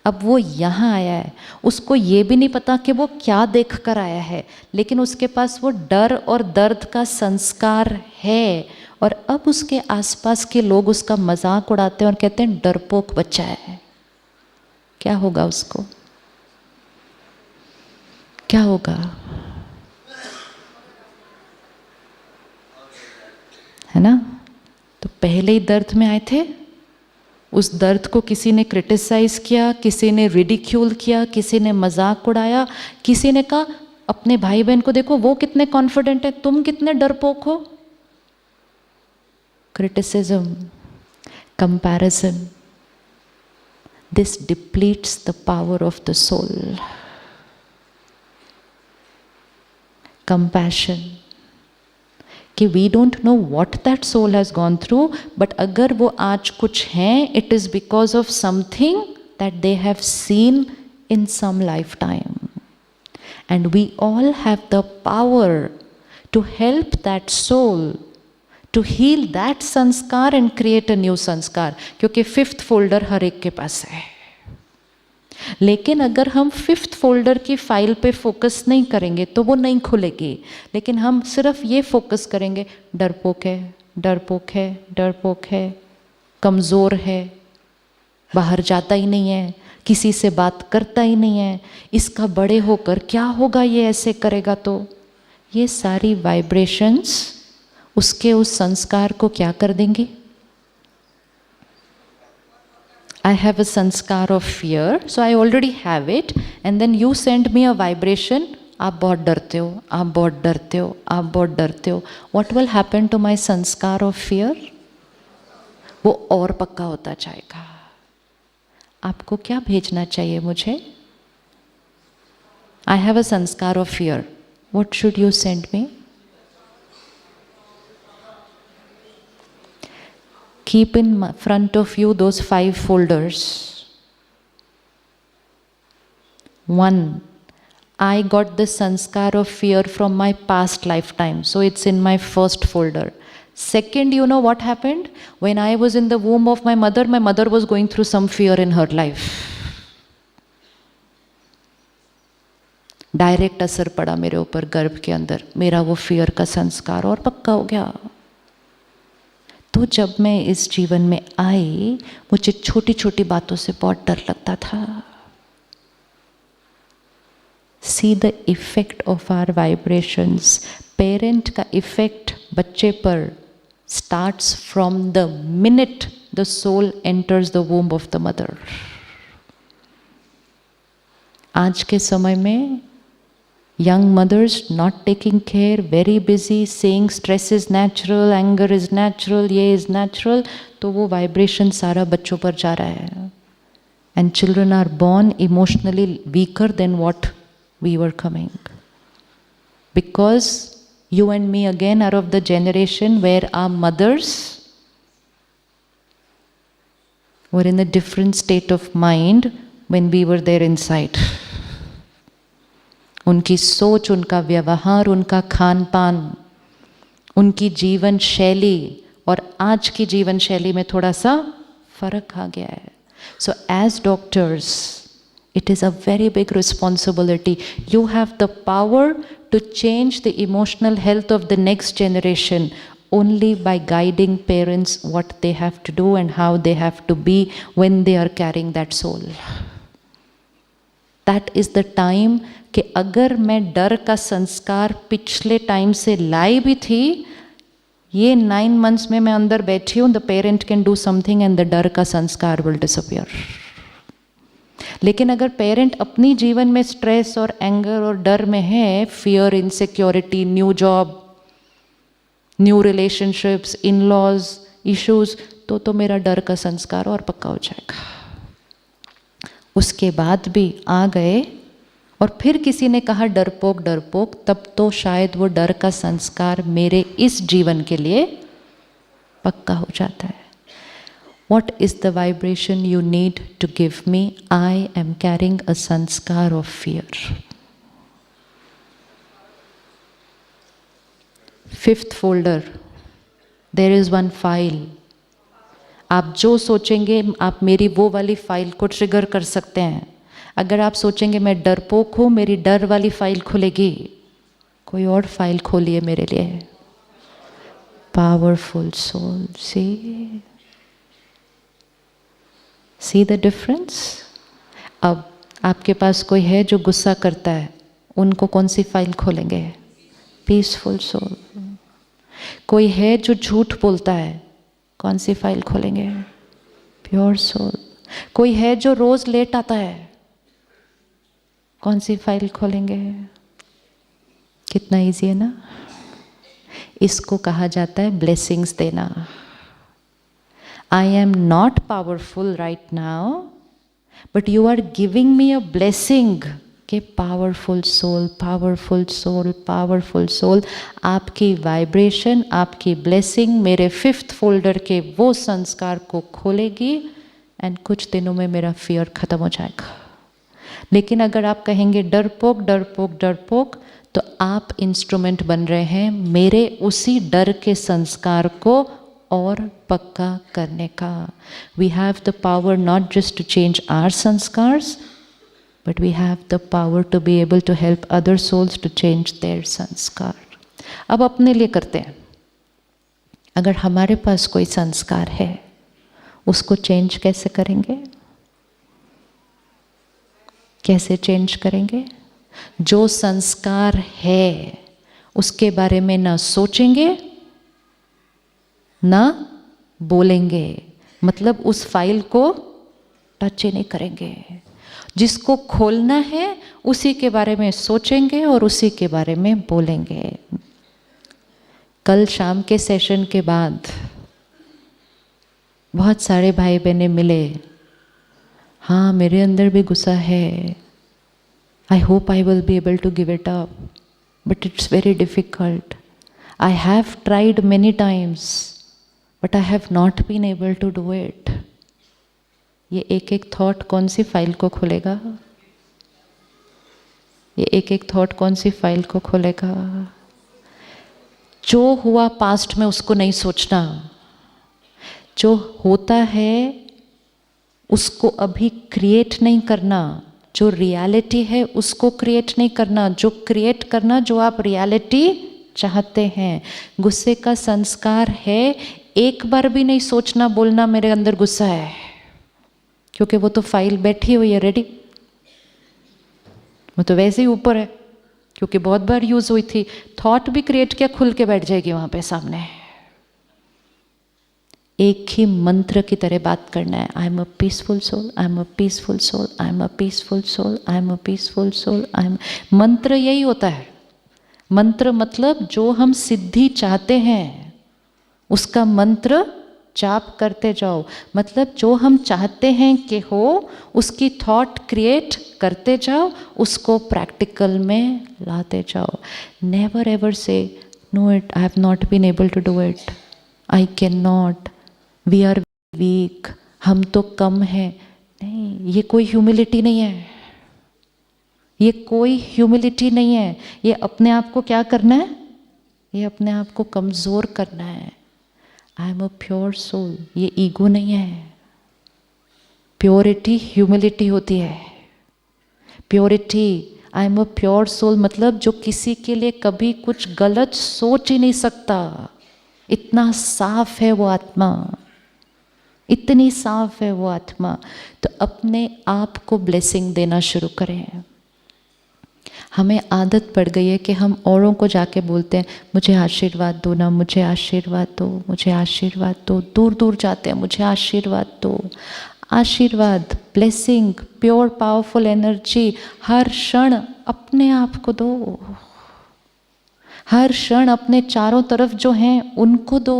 अब वो यहाँ आया है, उसको ये भी नहीं पता कि वो क्या देख कर आया है, लेकिन उसके पास वो डर और दर्द का संस्कार है, और अब उसके आसपास के लोग उसका मजाक उड़ाते हैं और कहते हैं डरपोक बच्चा है। क्या होगा उसको? क्या होगा? है ना। तो पहले ही दर्द में आए थे, उस दर्द को किसी ने क्रिटिसाइज किया, किसी ने रिडिक्यूल किया, किसी ने मजाक उड़ाया, किसी ने कहा अपने भाई बहन को देखो वो कितने कॉन्फिडेंट है, तुम कितने डरपोक हो। Criticism, comparison, this depletes the power of the soul. Compassion कि we don't know what that soul has gone through, but अगर वो आज कुछ हैं, it is because of something that they have seen in some lifetime, and we all have the power to help that soul to heal that sanskar and create a new sanskar, क्योंकि 5th folder हर एक के पास है। लेकिन अगर हम 5th folder की file पे focus नहीं करेंगे तो वो नहीं खुलेगी। लेकिन हम सिर्फ ये फोकस करेंगे, डरपोक है, डरपोक है, डरपोक है, कमज़ोर है, बाहर जाता ही नहीं है, किसी से बात करता ही नहीं है, इसका बड़े होकर क्या होगा, ये ऐसे करेगा तो। ये सारी वाइब्रेशंस उसके उस संस्कार को क्या कर देंगी? I have a sanskar of fear, so I already have it, and then you send me a vibration, आप बहुत डरते हो, आप बहुत डरते हो, आप बहुत डरते हो। What will happen to my sanskar of fear? वो और पक्का होता जाएगा। आपको क्या भेजना चाहिए मुझे? I have a sanskar of fear. What should you send me? Keep in front of you those 5 folders. 1, I got the sanskar of fear from my past lifetime, so it's in my 1st folder. 2nd, you know what happened? When I was in the womb of my mother was going through some fear in her life. Direct असर पड़ा मेरे ऊपर गर्भ के अंदर, मेरा वो fear का संस्कार और पक्का हो गया। तो जब मैं इस जीवन में आई, मुझे छोटी छोटी बातों से बहुत डर लगता था। See the effect of our vibrations. Parent का इफेक्ट बच्चे पर starts from the minute the soul enters the womb of the mother. आज के समय में young mothers not taking care, very busy, saying stress is natural, anger is natural, ये is natural, तो वो vibration सारा बच्चों पर जा रहा है। And children are born emotionally weaker than what we were coming. Because you and me again are of the generation where our mothers were in a different state of mind when we were there inside. उनकी सोच, उनका व्यवहार, उनका खान पान, उनकी जीवन शैली और आज की जीवन शैली में थोड़ा सा फर्क आ गया है. So as doctors, it is a very big responsibility. You have the power to change the emotional health of the next generation only by guiding parents what they have to do and how they have to be when they are carrying that soul. That is the time कि अगर मैं डर का संस्कार पिछले time से लाई भी थी, ये 9 months में मैं अंदर बैठी हूँ, the parent can do something and the डर का संस्कार will disappear. लेकिन अगर पेरेंट अपनी जीवन में स्ट्रेस और एंगर और डर में है, fear, insecurity, new job, new relationships, in laws issues, तो मेरा डर का संस्कार और पक्का हो जाएगा. उसके बाद भी आ गए और फिर किसी ने कहा डरपोक डरपोक, तब तो शायद वो डर का संस्कार मेरे इस जीवन के लिए पक्का हो जाता है. What is the vibration you need to give me? I am carrying a sanskar of fear. 5th folder, there is one file. आप जो सोचेंगे आप मेरी वो वाली फाइल को ट्रिगर कर सकते हैं. अगर आप सोचेंगे मैं डरपोक हूँ, मेरी डर वाली फाइल खुलेगी. कोई और फाइल खोलिए मेरे लिए. Powerful soul. See the difference? अब आपके पास कोई है जो गुस्सा करता है, उनको कौन सी फाइल खोलेंगे? Peaceful soul. कोई है जो झूठ बोलता है, कौन सी फाइल खोलेंगे? Pure soul. कोई है जो रोज लेट आता है, कौन सी फाइल खोलेंगे? कितना इजी है ना. इसको कहा जाता है ब्लेसिंग्स देना. I am not powerful right now, but you are giving me a blessing. कि powerful soul, powerful soul, powerful soul. आपकी वाइब्रेशन, आपकी ब्लेसिंग मेरे 5th फोल्डर के वो संस्कार को खोलेगी एंड कुछ दिनों में मेरा फियर खत्म हो जाएगा. लेकिन अगर आप कहेंगे डरपोक डरपोक डरपोक, तो आप इंस्ट्रूमेंट बन रहे हैं मेरे उसी डर के संस्कार को और पक्का करने का. We have the power not just to change our sanskars, but we have the power to be able to help other souls to change their sanskar. अब अपने लिए करते हैं. अगर हमारे पास कोई संस्कार है, उसको चेंज कैसे करेंगे? कैसे चेंज करेंगे? जो संस्कार है उसके बारे में ना सोचेंगे ना बोलेंगे. मतलब उस फाइल को टच ही नहीं करेंगे. जिसको खोलना है उसी के बारे में सोचेंगे और उसी के बारे में बोलेंगे. कल शाम के सेशन के बाद बहुत सारे भाई बहनें मिले. हाँ, मेरे अंदर भी गुस्सा है. I hope I will be able to give it up, but it's very difficult. I have tried many times, but I have not been able to do it. ये एक एक थॉट कौन सी फाइल को खोलेगा? ये एक एक थॉट कौन सी फाइल को खोलेगा? जो हुआ पास्ट में उसको नहीं सोचना. जो होता है उसको अभी क्रिएट नहीं करना. जो रियलिटी है उसको क्रिएट नहीं करना. जो क्रिएट करना जो आप रियलिटी चाहते हैं. गुस्से का संस्कार है एक बार भी नहीं सोचना बोलना मेरे अंदर गुस्सा है, क्योंकि वो तो फाइल बैठी हुई है रेडी. वो तो वैसे ही ऊपर है क्योंकि बहुत बार यूज हुई थी. थॉट भी क्रिएट किया, खुल के बैठ जाएगी वहां पे सामने. एक ही मंत्र की तरह बात करना है. I am a peaceful soul, I am a peaceful soul, I am a peaceful soul, I am a peaceful soul. I am. मंत्र यही होता है. मंत्र मतलब जो हम सिद्धि चाहते हैं उसका मंत्र जाप करते जाओ. मतलब जो हम चाहते हैं कि हो उसकी थॉट क्रिएट करते जाओ, उसको प्रैक्टिकल में लाते जाओ. Never ever say no it, I have not been able to do it, I can not, we are weak, हम तो कम हैं. नहीं, ये कोई ह्यूमिलिटी नहीं है, ये कोई ह्यूमिलिटी नहीं है. ये अपने आप को क्या करना है? ये अपने आप को कमज़ोर करना है. I am a pure soul, ये ईगो नहीं है. प्योरिटी ह्यूमिलिटी होती है. Purity, I am a pure soul मतलब जो किसी के लिए कभी कुछ गलत सोच ही नहीं सकता. इतना साफ है वो आत्मा, इतनी साफ है वो आत्मा. तो अपने आप को ब्लेसिंग देना शुरू करें. हमें आदत पड़ गई है कि हम औरों को जाके बोलते हैं मुझे आशीर्वाद दो ना, मुझे आशीर्वाद दो, मुझे आशीर्वाद दो. दूर दूर जाते हैं, मुझे आशीर्वाद दो. आशीर्वाद, ब्लेसिंग, प्योर पावरफुल एनर्जी हर क्षण अपने आप को दो. हर क्षण अपने चारों तरफ जो हैं उनको दो.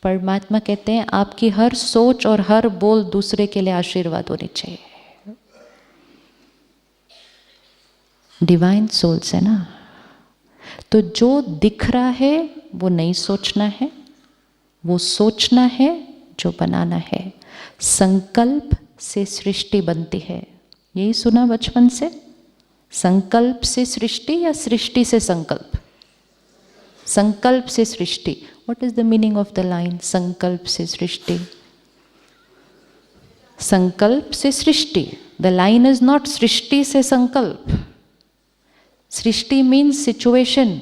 परमात्मा कहते हैं आपकी हर सोच और हर बोल दूसरे के लिए आशीर्वाद होनी चाहिए. डिवाइन सोल्स है ना. तो जो दिख रहा है वो नहीं सोचना है, वो सोचना है जो बनाना है. संकल्प से सृष्टि बनती है. यही सुना बचपन से, संकल्प से सृष्टि या सृष्टि से संकल्प? संकल्प से सृष्टि. What is the meaning of the line संकल्प से सृष्टि? संकल्प से सृष्टि. द लाइन इज नॉट सृष्टि से संकल्प. Srishti means situation,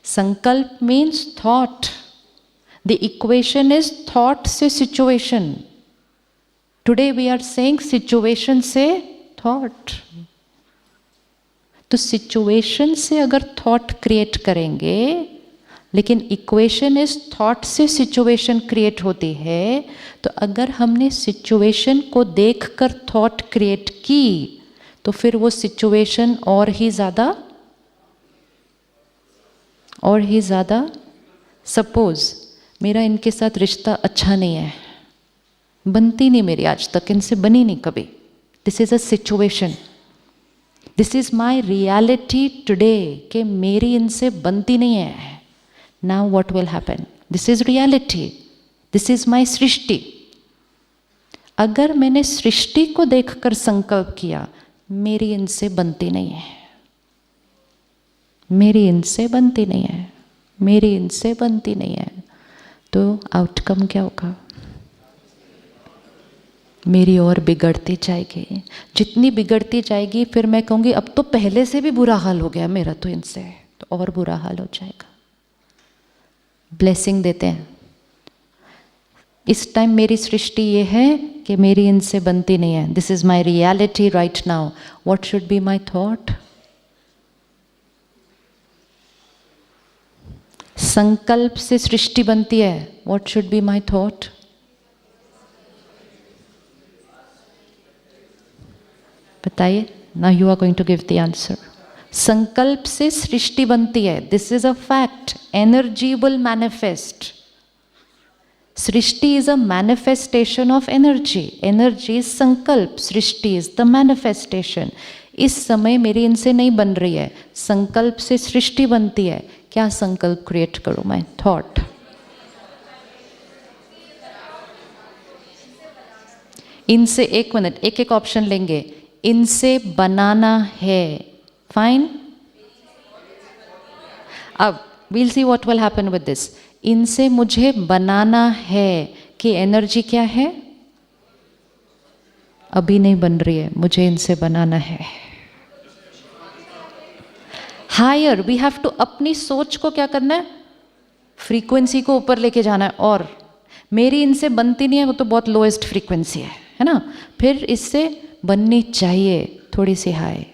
sankalp means thought. The equation is thought से situation. Today we are saying situation से थॉट. तो सिचुएशन से अगर थॉट क्रिएट करेंगे, लेकिन इक्वेशन इज थॉट से सिचुएशन क्रिएट होती है. तो अगर हमने सिचुएशन को देखकर थॉट क्रिएट की तो फिर वो सिचुएशन और ही ज़्यादा सपोज मेरा इनके साथ रिश्ता अच्छा नहीं है, बनती नहीं मेरी, आज तक इनसे बनी नहीं कभी. This is a situation, this is my reality today कि मेरी इनसे बनती नहीं है. Now what will happen? This is reality, this is my srishti. अगर मैंने सृष्टि को देखकर संकल्प किया मेरी इनसे बनती नहीं है, मेरी इनसे बनती नहीं है, मेरी इनसे बनती नहीं है, तो आउटकम क्या होगा? मेरी और बिगड़ती जाएगी. जितनी बिगड़ती जाएगी फिर मैं कहूँगी अब तो पहले से भी बुरा हाल हो गया मेरा तो इनसे, तो और बुरा हाल हो जाएगा. ब्लेसिंग देते हैं. इस टाइम मेरी सृष्टि ये है कि मेरी इनसे बनती नहीं है. This is my reality right now. What should be my thought? संकल्प से सृष्टि बनती है. What should be my thought? बताइए. Now you are going to give the answer. संकल्प से सृष्टि बनती है. This is a fact. Energy will manifest. Srishti is a manifestation of energy. Energy is sankalp, srishti is the manifestation. इस समय मेरी इनसे नहीं बन रही है, संकल्प से सृष्टि बनती है. क्या संकल्प क्रिएट करूं मैं? थॉट. इनसे, एक मिनट, एक एक ऑप्शन लेंगे. इनसे बनाना है, फाइन. अब we'll see what will happen with this. इनसे मुझे बनाना है कि एनर्जी क्या है? अभी नहीं बन रही है, मुझे इनसे बनाना है. हायर, वी हैव टू अपनी सोच को क्या करना है? फ्रीक्वेंसी को ऊपर लेके जाना है. और मेरी इनसे बनती नहीं है, वो तो बहुत लोएस्ट फ्रीक्वेंसी है ना. फिर इससे बननी चाहिए थोड़ी सी हाई,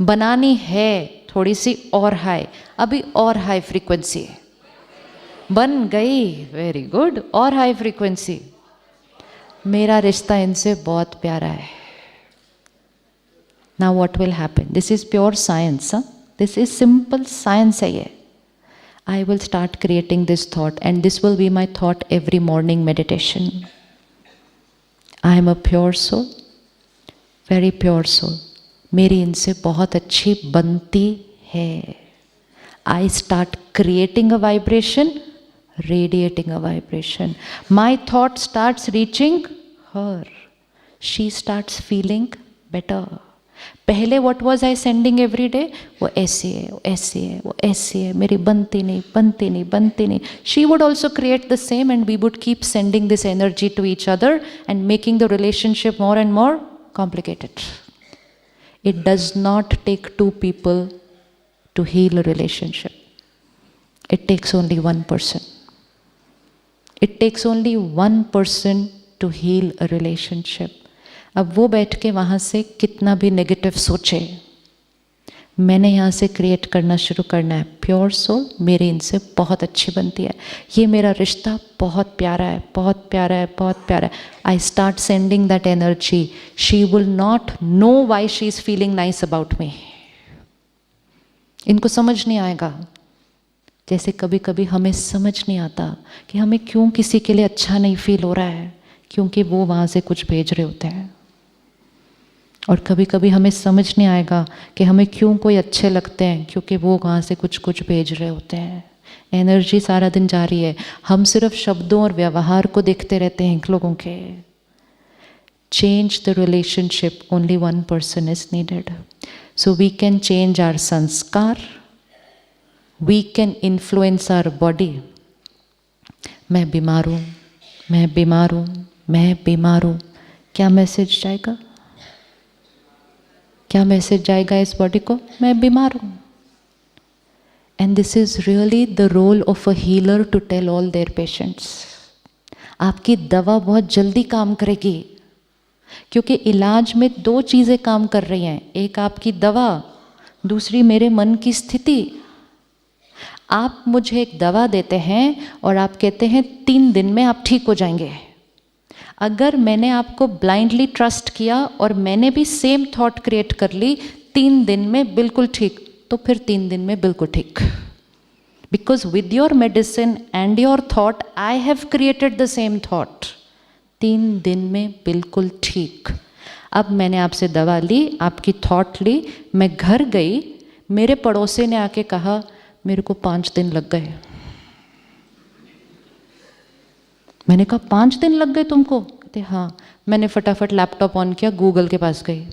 बनानी है थोड़ी सी और हाई. अभी और हाई फ्रीक्वेंसी है, बन गई, वेरी गुड. और हाई फ्रीक्वेंसी. मेरा रिश्ता इनसे बहुत प्यारा है. Now what will happen? This is pure science. This is simple science है ये. I will start creating this thought, and this will be my thought every morning meditation. I am a pure soul. Very pure soul, मेरी इनसे बहुत अच्छी बनती है. I start creating a vibration, radiating a vibration. My thought starts reaching her. She starts feeling better. पहले what was I sending every day? वो ऐसी है, वो ऐसी है, वो ऐसी है, मेरी बनती नहीं, बनती नहीं, बनती नहीं. She would also create the same and we would keep sending this energy to each other and making the relationship more and more complicated. It does not take two people to heal a relationship. It takes only one person. It takes only one person to heal a relationship. अब वो बैठ के वहाँ से कितना भी negative सोचे, मैंने यहाँ से क्रिएट करना शुरू करना है. प्योर सोल, मेरी इनसे बहुत अच्छी बनती है, ये मेरा रिश्ता बहुत प्यारा है, बहुत प्यारा है, बहुत प्यारा है. I start sending that energy. She will not know why she is feeling nice about me. इनको समझ नहीं आएगा. जैसे कभी कभी हमें समझ नहीं आता कि हमें क्यों किसी के लिए अच्छा नहीं फील हो रहा है, क्योंकि वो वहाँ से कुछ भेज रहे होते हैं. और कभी कभी हमें समझ नहीं आएगा कि हमें क्यों कोई अच्छे लगते हैं, क्योंकि वो वहाँ से कुछ भेज रहे होते हैं. एनर्जी सारा दिन जा रही है, हम सिर्फ शब्दों और व्यवहार को देखते रहते हैं लोगों के. Change the relationship, only one person is needed. So we can change our sanskar, we can influence our body. मैं बीमार हूँ, मैं बीमार हूँ, मैं बीमार हूँ. क्या मैसेज जाएगा? क्या मैसेज जाएगा इस बॉडी को? मैं बीमार हूँ. And this is really the role of a healer to tell all their patients. आपकी दवा बहुत जल्दी काम करेगी, क्योंकि इलाज में दो चीज़ें काम कर रही हैं. एक आपकी दवा, दूसरी मेरे मन की स्थिति. आप मुझे एक दवा देते हैं और आप कहते हैं 3 दिन में आप ठीक हो जाएंगे. अगर मैंने आपको ब्लाइंडली ट्रस्ट किया और मैंने भी सेम थॉट क्रिएट कर ली 3 दिन में बिल्कुल ठीक, तो फिर 3 दिन में बिल्कुल ठीक. Because with your medicine and your thought I have created the same thought. 3 दिन में बिल्कुल ठीक. अब मैंने आपसे दवा ली, आपकी थॉट ली, मैं घर गई, मेरे पड़ोसी ने आके कहा मेरे को 5 दिन लग गए. मैंने कहा 5 दिन लग गए तुमको? कहते हाँ. मैंने फटाफट लैपटॉप ऑन किया, गूगल के पास गई.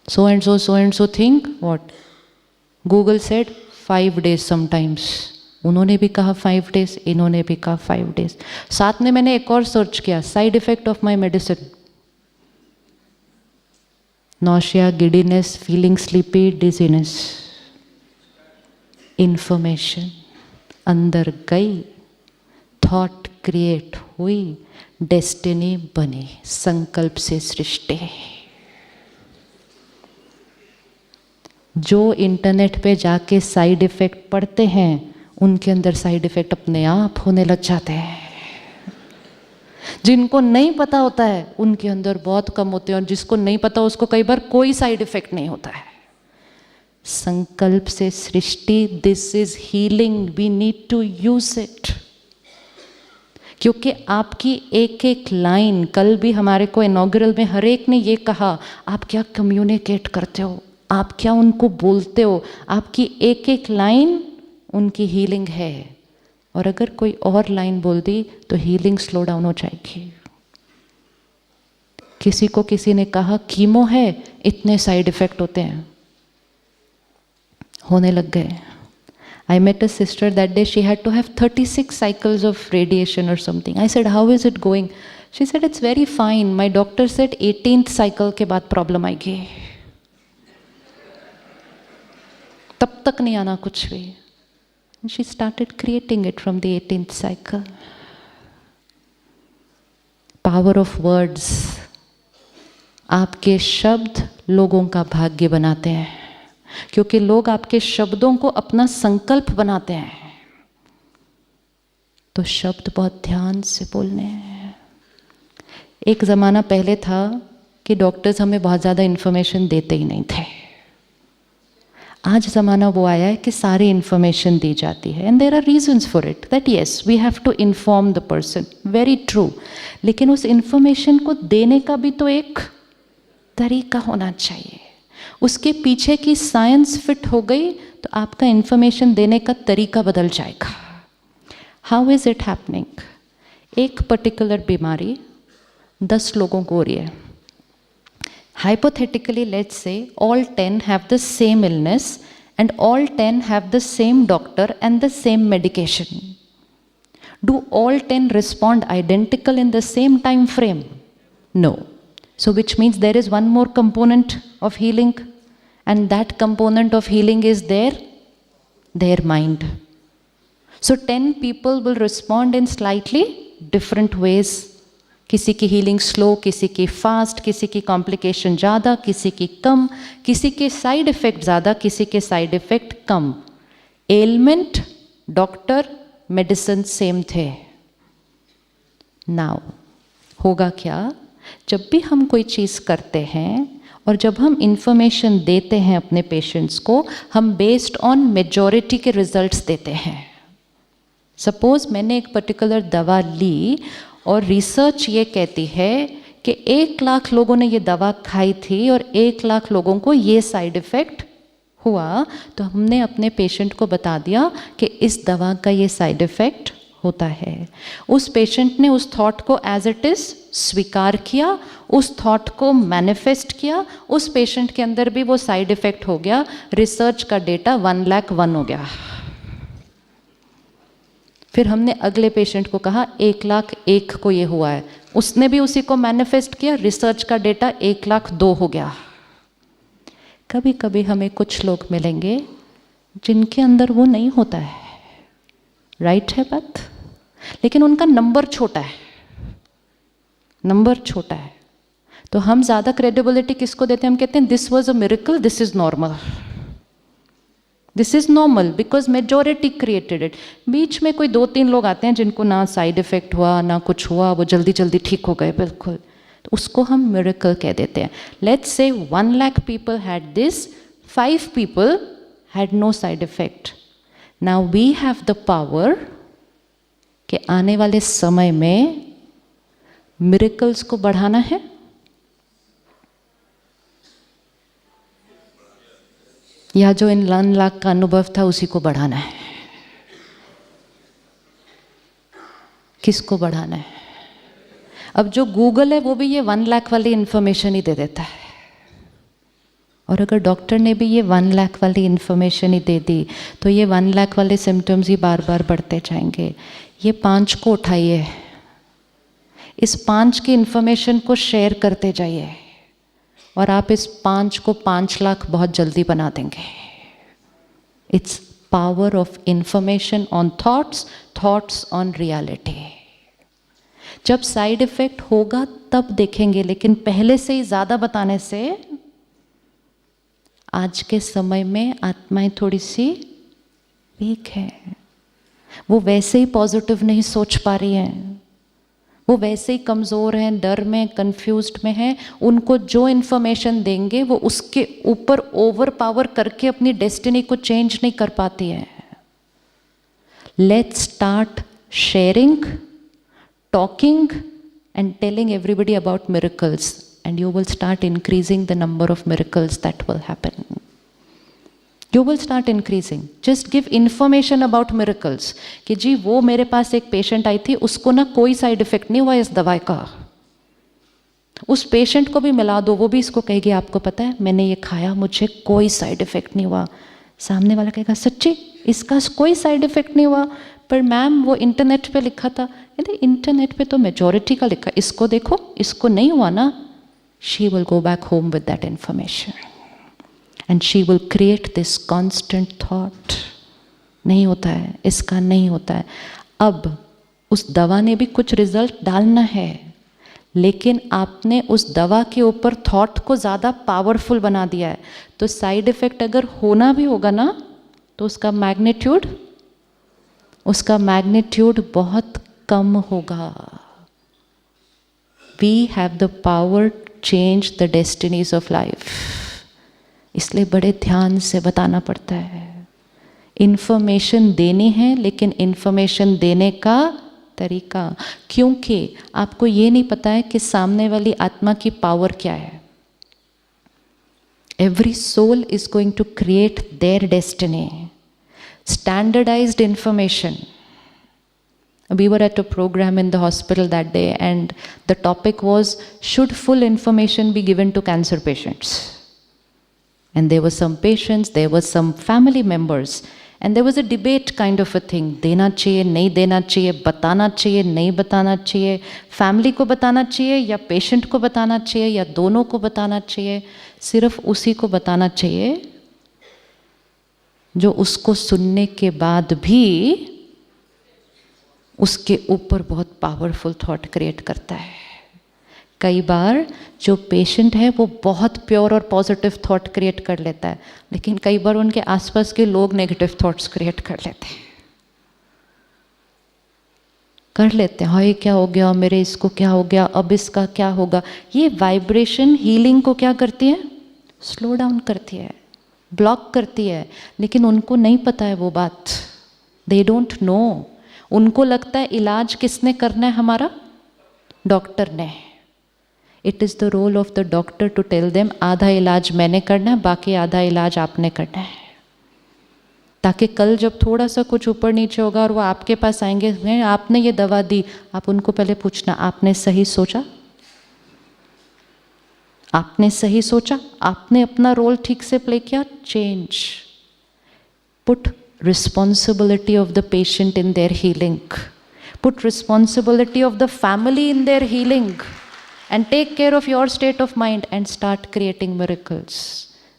So and so think what. Google said 5 days sometimes. उन्होंने भी कहा 5 days, इन्होंने भी कहा 5 days. साथ में मैंने एक और सर्च किया, side effect of my medicine. Nausea, giddiness, feeling sleepy, dizziness. Information अंदर गई, थॉट क्रिएट हुई, डेस्टिनी बनी. संकल्प से सृष्टि. जो इंटरनेट पे जाके साइड इफेक्ट पढ़ते हैं, उनके अंदर साइड इफेक्ट अपने आप होने लग जाते हैं. जिनको नहीं पता होता है उनके अंदर बहुत कम होते हैं, और जिसको नहीं पता उसको कई बार कोई साइड इफेक्ट नहीं होता है. संकल्प से सृष्टि, this is healing, we need to use it. क्योंकि आपकी एक एक लाइन, कल भी हमारे को इनॉग्रल में हर एक ने ये कहा, आप क्या कम्युनिकेट करते हो, आप क्या उनको बोलते हो, आपकी एक एक लाइन उनकी हीलिंग है. और अगर कोई और लाइन बोल दी तो हीलिंग स्लो डाउन हो जाएगी. किसी को किसी ने कहा कीमो है, इतने साइड इफेक्ट होते हैं, होने लग गए. I met a sister that day, she had to have 36 cycles of radiation or something. I said, how is it going? She said, it's very fine. My doctor said 18th cycle के बाद problem आएगी, तब तक नहीं आना कुछ भी. And she started creating it from the 18th cycle. Power of words. आपके शब्द लोगों का भाग्य बनाते हैं, क्योंकि लोग आपके शब्दों को अपना संकल्प बनाते हैं. तो शब्द बहुत ध्यान से बोलने हैं. एक ज़माना पहले था कि डॉक्टर्स हमें बहुत ज़्यादा इन्फॉर्मेशन देते ही नहीं थे. आज ज़माना वो आया है कि सारी इन्फॉर्मेशन दी जाती है and there are reasons for it that yes we have to inform the person, very true, लेकिन उस इन्फॉर्मेशन को देने का भी तो एक तरीका होना चाहिए। उसके पीछे की साइंस फिट हो गई तो आपका इन्फॉर्मेशन देने का तरीका बदल जाएगा। How is it happening? एक पर्टिकुलर बीमारी 10 लोगों को हो रही है। Hypothetically, let's say all 10 have the same illness and all 10 have the same doctor and the same medication. Do all 10 respond identical in the same time frame? No. So which means there is one more component of healing, and that component of healing is their mind. So 10 people will respond in slightly different ways. किसी की healing slow, किसी की fast, किसी की complication ज़्यादा, किसी की कम, किसी के साइड इफ़ेक्ट ज़्यादा, किसी के साइड इफ़ेक्ट कम। एलमेंट, डॉक्टर, मेडिसिन सेम थे। नाउ होगा क्या, जब भी हम कोई चीज़ करते हैं और जब हम इंफॉर्मेशन देते हैं अपने पेशेंट्स को, हम बेस्ड ऑन मेजॉरिटी के रिजल्ट्स देते हैं। सपोज मैंने एक पर्टिकुलर दवा ली और रिसर्च ये कहती है कि 1 लाख लोगों ने ये दवा खाई थी और 1 लाख लोगों को ये साइड इफ़ेक्ट हुआ, तो हमने अपने पेशेंट को बता दिया कि इस दवा का ये साइड इफ़ेक्ट होता है। उस पेशेंट ने उस थॉट को एज इट इज़ स्वीकार किया, उस थॉट को मैनिफेस्ट किया, उस पेशेंट के अंदर भी वो साइड इफ़ेक्ट हो गया। रिसर्च का डेटा 1,01,000 हो गया। फिर हमने अगले पेशेंट को कहा 1,01,000 को ये हुआ है, उसने भी उसी को मैनिफेस्ट किया, रिसर्च का डेटा 1,02,000 हो गया। कभी कभी हमें कुछ लोग मिलेंगे जिनके अंदर वो नहीं होता है, राइट है बात, लेकिन उनका नंबर छोटा है, नंबर छोटा है, तो हम ज़्यादा क्रेडिबिलिटी किसको देते हैं? हम कहते हैं this was a miracle, this is normal, this is normal because majority created it. बीच में कोई 2-3 लोग आते हैं जिनको ना साइड इफ़ेक्ट हुआ ना कुछ हुआ, वो जल्दी जल्दी ठीक हो गए बिल्कुल, तो उसको हम मिरेकल कह देते हैं। Let's say 1 lakh people had this, 5 people had no side effect. Now we have the power कि आने वाले समय में मिरेकल्स को बढ़ाना है, या जो इन 1 लाख का अनुभव था उसी को बढ़ाना है? किसको बढ़ाना है? अब जो गूगल है वो भी ये 1 लाख वाली इंफॉर्मेशन ही दे देता है, और अगर डॉक्टर ने भी ये 1 लाख वाली इंफॉर्मेशन ही दे दी तो ये 1 लाख वाले सिम्टम्स ही बार बार बढ़ते जाएंगे। ये 5 को उठाइए, इस 5 की इंफॉर्मेशन को शेयर करते जाइए और आप इस 5 को 5 लाख बहुत जल्दी बना देंगे। It's power of information on thoughts, thoughts on reality. जब साइड इफेक्ट होगा तब देखेंगे, लेकिन पहले से ही ज़्यादा बताने से आज के समय में आत्माएं थोड़ी सी वीक है, वो वैसे ही पॉजिटिव नहीं सोच पा रही हैं, वो वैसे ही कमज़ोर हैं, डर में, कंफ्यूज्ड में हैं। उनको जो इन्फॉर्मेशन देंगे वो उसके ऊपर ओवर पावर करके अपनी डेस्टिनी को चेंज नहीं कर पाती है। Let's start sharing, talking and telling everybody about miracles, and you will start increasing the number of miracles that will happen. You will start increasing. Just give information about miracles कि जी वो मेरे पास एक patient आई थी, उसको ना कोई side effect नहीं हुआ इस दवाई का। उस पेशेंट को भी मिला दो, वो भी इसको कहेगी आपको पता है मैंने ये खाया, मुझे कोई साइड इफेक्ट नहीं हुआ। सामने वाला कहेगा सच्ची इसका कोई साइड इफेक्ट नहीं हुआ, पर मैम वो इंटरनेट पे लिखा था। यदि इंटरनेट पे तो मेजॉरिटी का लिखा, इसको देखो इसको नहीं हुआ ना। She will go back home with that information and she will create this constant thought, नहीं होता है, इसका नहीं होता है। अब उस दवा ने भी कुछ रिजल्ट डालना है, लेकिन आपने उस दवा के ऊपर थॉट को ज़्यादा पावरफुल बना दिया है, तो साइड इफ़ेक्ट अगर होना भी होगा ना तो उसका मैग्नीट्यूड बहुत कम होगा। We have the power to change the destinies of life. इसलिए बड़े ध्यान से बताना पड़ता है। इन्फॉर्मेशन देनी है, लेकिन इन्फॉर्मेशन देने का तरीका, क्योंकि आपको ये नहीं पता है कि सामने वाली आत्मा की पावर क्या है। Every soul is going to create their destiny. Standardized information. We were at a program in the hospital that day, and the topic was, should full information be given to cancer patients? And there were some patients, there were some family members, and there was a debate kind of a thing. देना चाहिए, नहीं देना चाहिए, बताना चाहिए, नहीं बताना चाहिए, फैमिली को बताना चाहिए या पेशेंट को बताना चाहिए या दोनों को बताना चाहिए। सिर्फ उसी को बताना चाहिए जो उसको सुनने के बाद भी उसके ऊपर बहुत पावरफुल थॉट क्रिएट करता है। कई बार जो पेशेंट है वो बहुत प्योर और पॉजिटिव थॉट क्रिएट कर लेता है, लेकिन कई बार उनके आसपास के लोग नेगेटिव थॉट्स क्रिएट कर लेते हैं, हाय क्या हो गया मेरे, इसको क्या हो गया, अब इसका क्या होगा। ये वाइब्रेशन हीलिंग को क्या करती है? स्लो डाउन करती है, ब्लॉक करती है, लेकिन उनको नहीं पता है वो बात। They don't know. उनको लगता है इलाज किसने करना है? हमारा डॉक्टर ने। It is the role of the doctor to tell them आधा इलाज मैंने करना है, बाकी आधा इलाज आपने करना है, ताकि कल जब थोड़ा सा कुछ ऊपर नीचे होगा और वो आपके पास आएंगे, आपने ये दवा दी, आप उनको पहले पूछना आपने सही सोचा, आपने सही सोचा, आपने अपना रोल ठीक से प्ले किया। Change, put responsibility of the patient in their healing, put responsibility of the family in their healing, and take care of your state of mind and start creating miracles.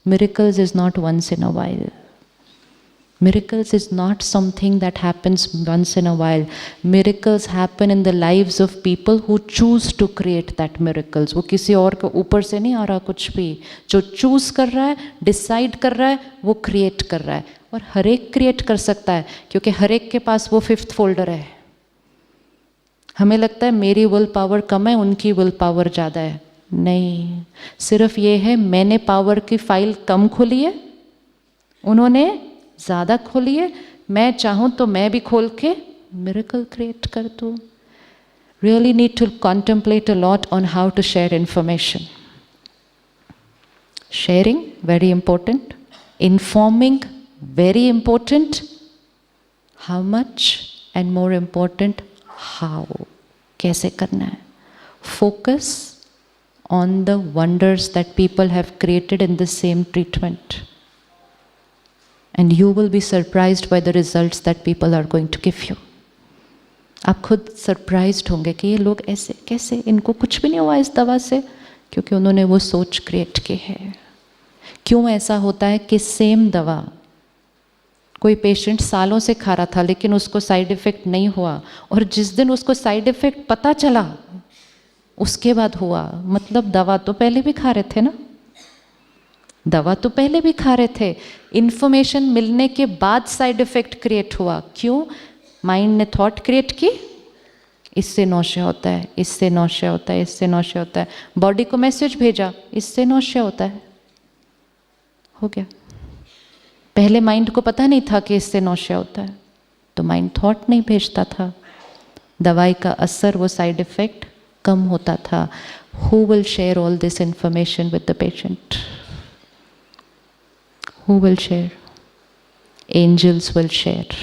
Miracles is not once in a while. Miracles is not something that happens once in a while. Miracles happen in the lives of people who choose to create that miracles. वो किसी और के ऊपर से नहीं आ रहा कुछ भी, जो चूज कर रहा है, डिसाइड कर रहा है, वो क्रिएट कर रहा है। और हर एक क्रिएट कर सकता है, क्योंकि हर एक के पास वो 5th फोल्डर है। हमें लगता है मेरी विल पावर कम है, उनकी विल पावर ज़्यादा है। नहीं, सिर्फ ये है मैंने पावर की फाइल कम खोली है, उन्होंने ज़्यादा खोली है। मैं चाहूँ तो मैं भी खोल के मिरेकल क्रिएट कर दूँ। Really need to contemplate a lot on how to share information. Sharing very important, informing very important, how much and more important how, कैसे करना है. Focus on the wonders that people have created in the same treatment, and you will be surprised by the results that people are going to give you. आप खुद surprised होंगे कि ये लोग ऐसे कैसे, इनको कुछ भी नहीं हुआ इस दवा से, क्योंकि उन्होंने वो सोच क्रिएट की है. क्यों ऐसा होता है कि सेम दवा कोई पेशेंट सालों से खा रहा था लेकिन उसको साइड इफ़ेक्ट नहीं हुआ, और जिस दिन उसको साइड इफ़ेक्ट पता चला उसके बाद हुआ. मतलब दवा तो पहले भी खा रहे थे ना, दवा तो पहले भी खा रहे थे, इन्फॉर्मेशन मिलने के बाद साइड इफ़ेक्ट क्रिएट हुआ. क्यों? माइंड ने थॉट क्रिएट की, इससे नौशा होता है, इससे नौशा होता है, इससे नौशा होता है. बॉडी को मैसेज भेजा, इससे नौशा होता है, हो गया. पहले माइंड को पता नहीं था कि इससे नौशा होता है, तो माइंड थॉट नहीं भेजता था. दवाई का असर, वो साइड इफ़ेक्ट कम होता था. Who will share all this information with the patient? Who will share? Angels will share.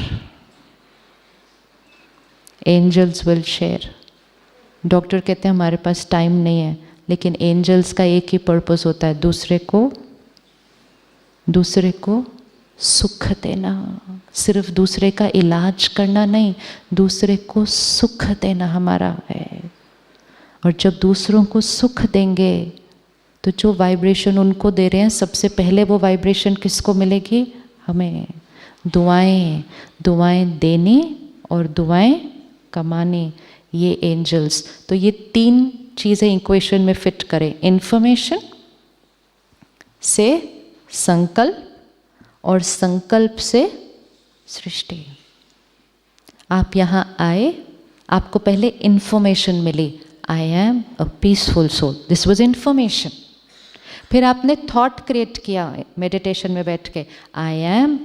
Angels will share. Doctor कहते हैं हमारे पास टाइम नहीं है, लेकिन एंजल्स का एक ही पर्पस होता है, दूसरे को सुख देना. सिर्फ दूसरे का इलाज करना नहीं, दूसरे को सुख देना हमारा है. और जब दूसरों को सुख देंगे तो जो वाइब्रेशन उनको दे रहे हैं, सबसे पहले वो वाइब्रेशन किसको मिलेगी? हमें. दुआएं देनी और दुआएं कमानी, ये एंजल्स. तो ये 3 चीज़ें इक्वेशन में फिट करें. इन्फॉर्मेशन से संकल्प, और संकल्प से सृष्टि. आप यहाँ आए, आपको पहले इन्फॉर्मेशन मिली, I am a peaceful soul. This was information. फिर आपने थॉट क्रिएट किया मेडिटेशन में बैठ के, आई एम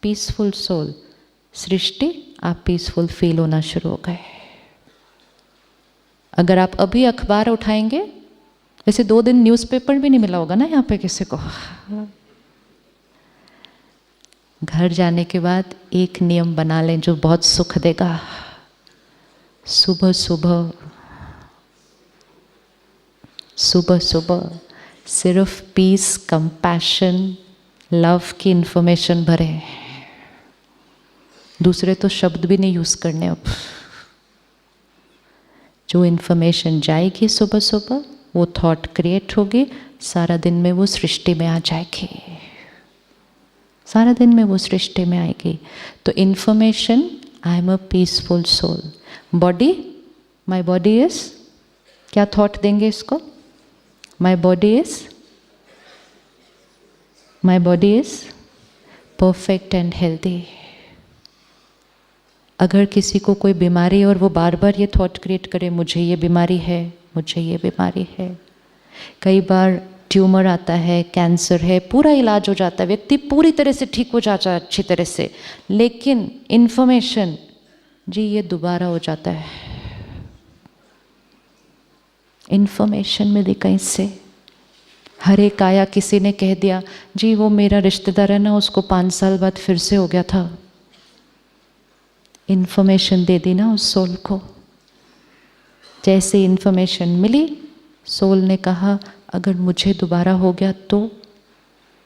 पीसफुल सोल। सृष्टि, आप पीसफुल फील होना शुरू हो गए। अगर आप अभी अखबार उठाएंगे, वैसे 2 दिन न्यूज़पेपर भी नहीं मिला होगा ना यहाँ पे किसी को। घर जाने के बाद एक नियम बना लें जो बहुत सुख देगा। सुबह सुबह सुबह सुबह सिर्फ पीस, कंपैशन, लव की इंफॉर्मेशन भरे। दूसरे तो शब्द भी नहीं यूज़ करने अब। जो इंफॉर्मेशन जाएगी सुबह सुबह, वो थॉट क्रिएट होगी, सारा दिन में वो सृष्टि में आ जाएगी, सारा दिन में वो सृष्टि में आएगी। तो information, I am a peaceful soul. Body, my body is, क्या थॉट देंगे इसको? My body is perfect and healthy. अगर किसी को कोई बीमारी और वो बार बार ये थॉट क्रिएट करे, मुझे ये बीमारी है, मुझे ये बीमारी है। कई बार ट्यूमर आता है, कैंसर है, पूरा इलाज हो जाता है, व्यक्ति पूरी तरह से ठीक हो जाता है अच्छी तरह से, लेकिन इन्फॉर्मेशन, जी ये दोबारा हो जाता है। इन्फॉर्मेशन मिली कहीं से। हर एक आया, किसी ने कह दिया जी वो मेरा रिश्तेदार है ना, उसको 5 साल बाद फिर से हो गया था। इन्फॉर्मेशन दे दी ना उस सोल को। जैसे इन्फॉर्मेशन मिली, सोल ने कहा अगर मुझे दोबारा हो गया तो,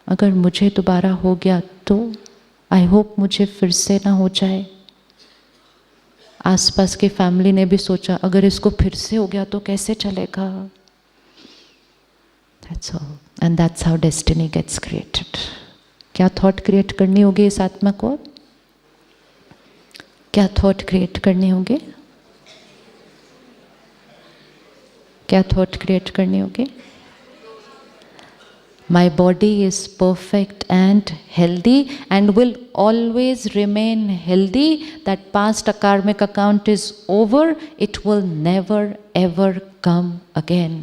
अगर मुझे दोबारा हो गया तो, आई होप मुझे फिर से ना हो जाए। आसपास के फैमिली ने भी सोचा अगर इसको फिर से हो गया तो कैसे चलेगा। That's all. And that's how destiny gets created. क्या थॉट क्रिएट करनी होगी इस आत्मा को? क्या थॉट क्रिएट करनी होगी? क्या थॉट क्रिएट करनी होगी? My body is perfect and healthy and will always remain healthy. That past karmic account is over. It will never ever come again.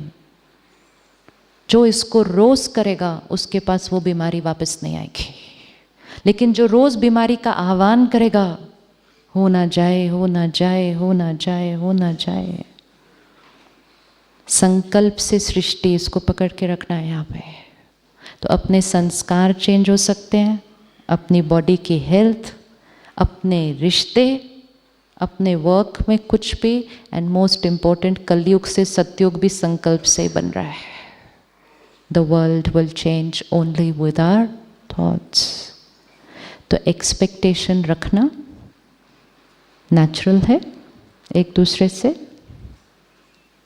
जो इसको रोज करेगा उसके पास वो बीमारी वापस नहीं आएगी, लेकिन जो रोज बीमारी का आह्वान करेगा, हो ना जाए, हो ना जाए, हो ना जाए, हो ना जाए, संकल्प से सृष्टि, इसको पकड़ के रखना है यहाँ पे। तो अपने संस्कार चेंज हो सकते हैं, अपनी बॉडी की हेल्थ, अपने रिश्ते, अपने वर्क में कुछ भी, एंड मोस्ट इम्पोर्टेंट कलयुग से सतयुग भी संकल्प से बन रहा है। The world will change only with our thoughts. तो एक्सपेक्टेशन रखना नेचुरल है एक दूसरे से।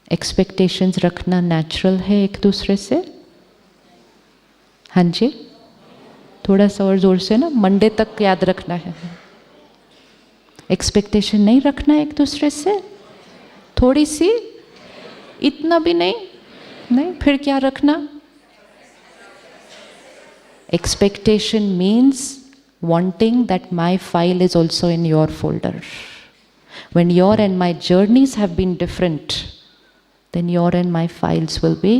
एक्सपेक्टेशंस रखना नेचुरल है एक दूसरे से। हाँ जी, थोड़ा सा और जोर से ना, मंडे तक याद रखना है। एक्सपेक्टेशन नहीं रखना एक दूसरे से, थोड़ी सी, इतना भी नहीं, नहीं फिर क्या रखना? Expectation means wanting that my file is also in your folder. When your and my journeys have been different, then your and my files will be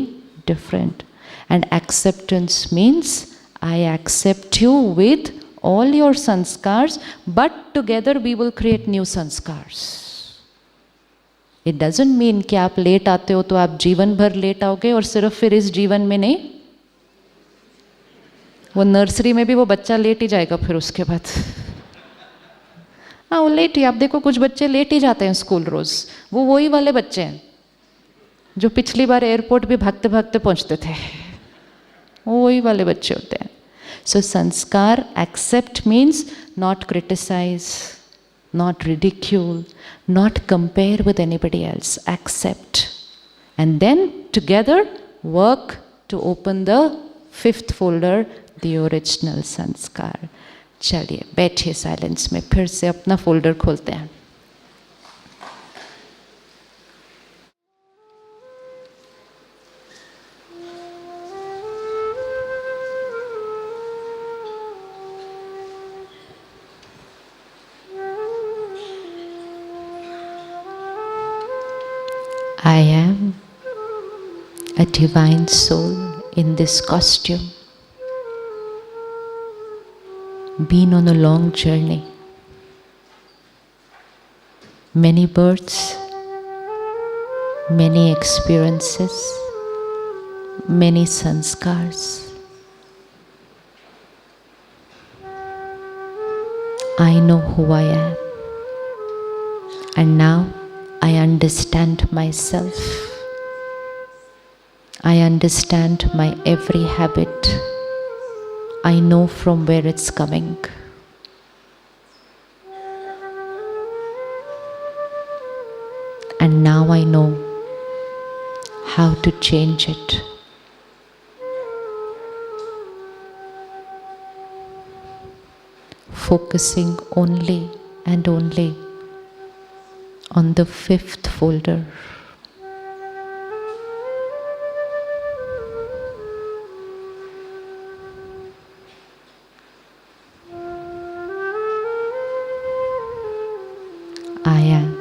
different. And acceptance means I accept you with all your sanskars, but together we will create new sanskars. It doesn't mean कि आप late आते हो तो आप जीवन भर late आओगे और सिर्फ फिर इस जीवन में नहीं, वो नर्सरी में भी वो बच्चा लेट ही जाएगा फिर उसके बाद। हाँ वो लेट ही, आप देखो कुछ बच्चे लेट ही जाते हैं स्कूल रोज, वो वही वाले बच्चे हैं जो पिछली बार एयरपोर्ट भी भागते भागते पहुंचते थे, वो वही वाले बच्चे होते हैं। So sanskar, accept means not criticize, not ridicule, not compare with anybody else, accept. And then together work to open the 5th folder, the original sanskar. चलिए बैठिए साइलेंस में, फिर से अपना फोल्डर खोलते हैं। I am a divine soul in this costume, been on a long journey, many births, many experiences, many sanskars. I know who I am, and now I understand myself. I understand my every habit. I know from where it's coming. And now I know how to change it. Focusing only and only on the fifth folder. I am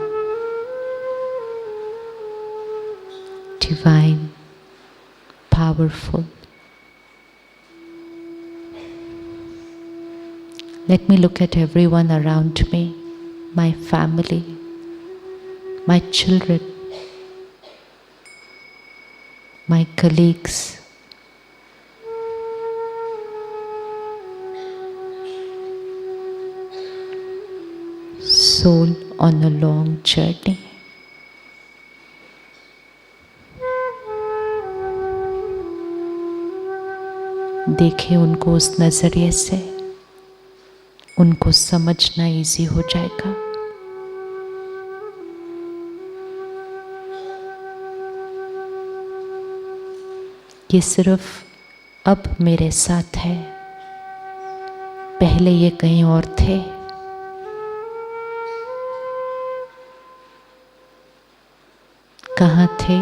divine, powerful. Let me look at everyone around me, my family, my children, my colleagues, soul on a long journey. देखें उनको उस नजरिए से, उनको समझना easy हो जाएगा। ये सिर्फ अब मेरे साथ है, पहले ये कहीं और थे। कहाँ थे,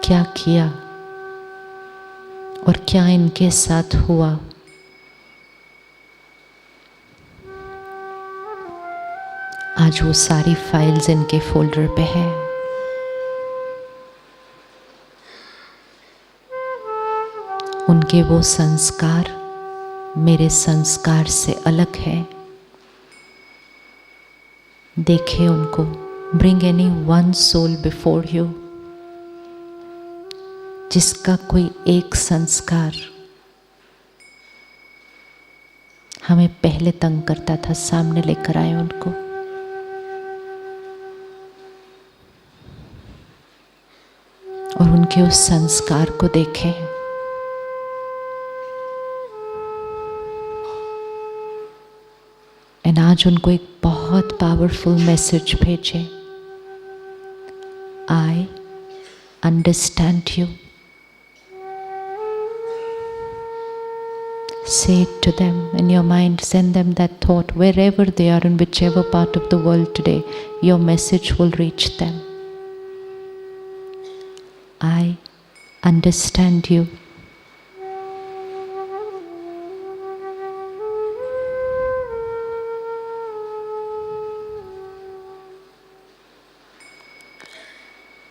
क्या किया और क्या इनके साथ हुआ, आज वो सारी फाइल्स इनके फोल्डर पे है। उनके वो संस्कार मेरे संस्कार से अलग है। देखें उनको। Bring any one soul before you, जिसका कोई एक संस्कार हमें पहले तंग करता था, सामने लेकर आए उनको। और उनके उस संस्कार को देखें। और आज उनको एक बहुत पावरफुल मैसेज भेजें। I understand you. Say it to them in your mind. Send them that thought wherever they are, in whichever part of the world today. Your message will reach them. I understand you.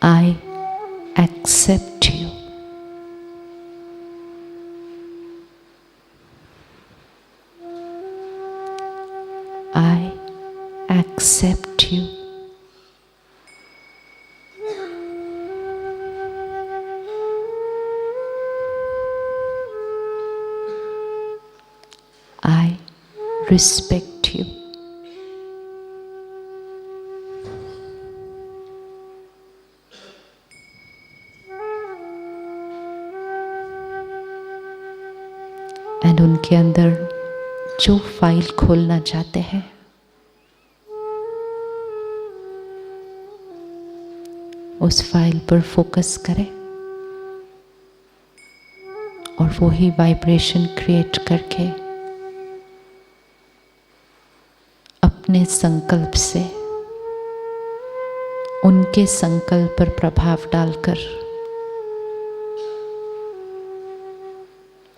I accept you. I accept you. I respect you. And उनके अंदर जो file खोलना चाहते हैं, उस file पर focus करें और वो ही वाइब्रेशन क्रिएट करके अपने संकल्प से उनके संकल्प पर प्रभाव डालकर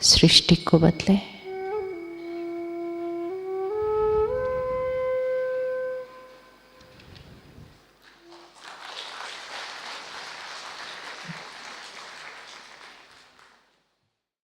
सृष्टि को बदले।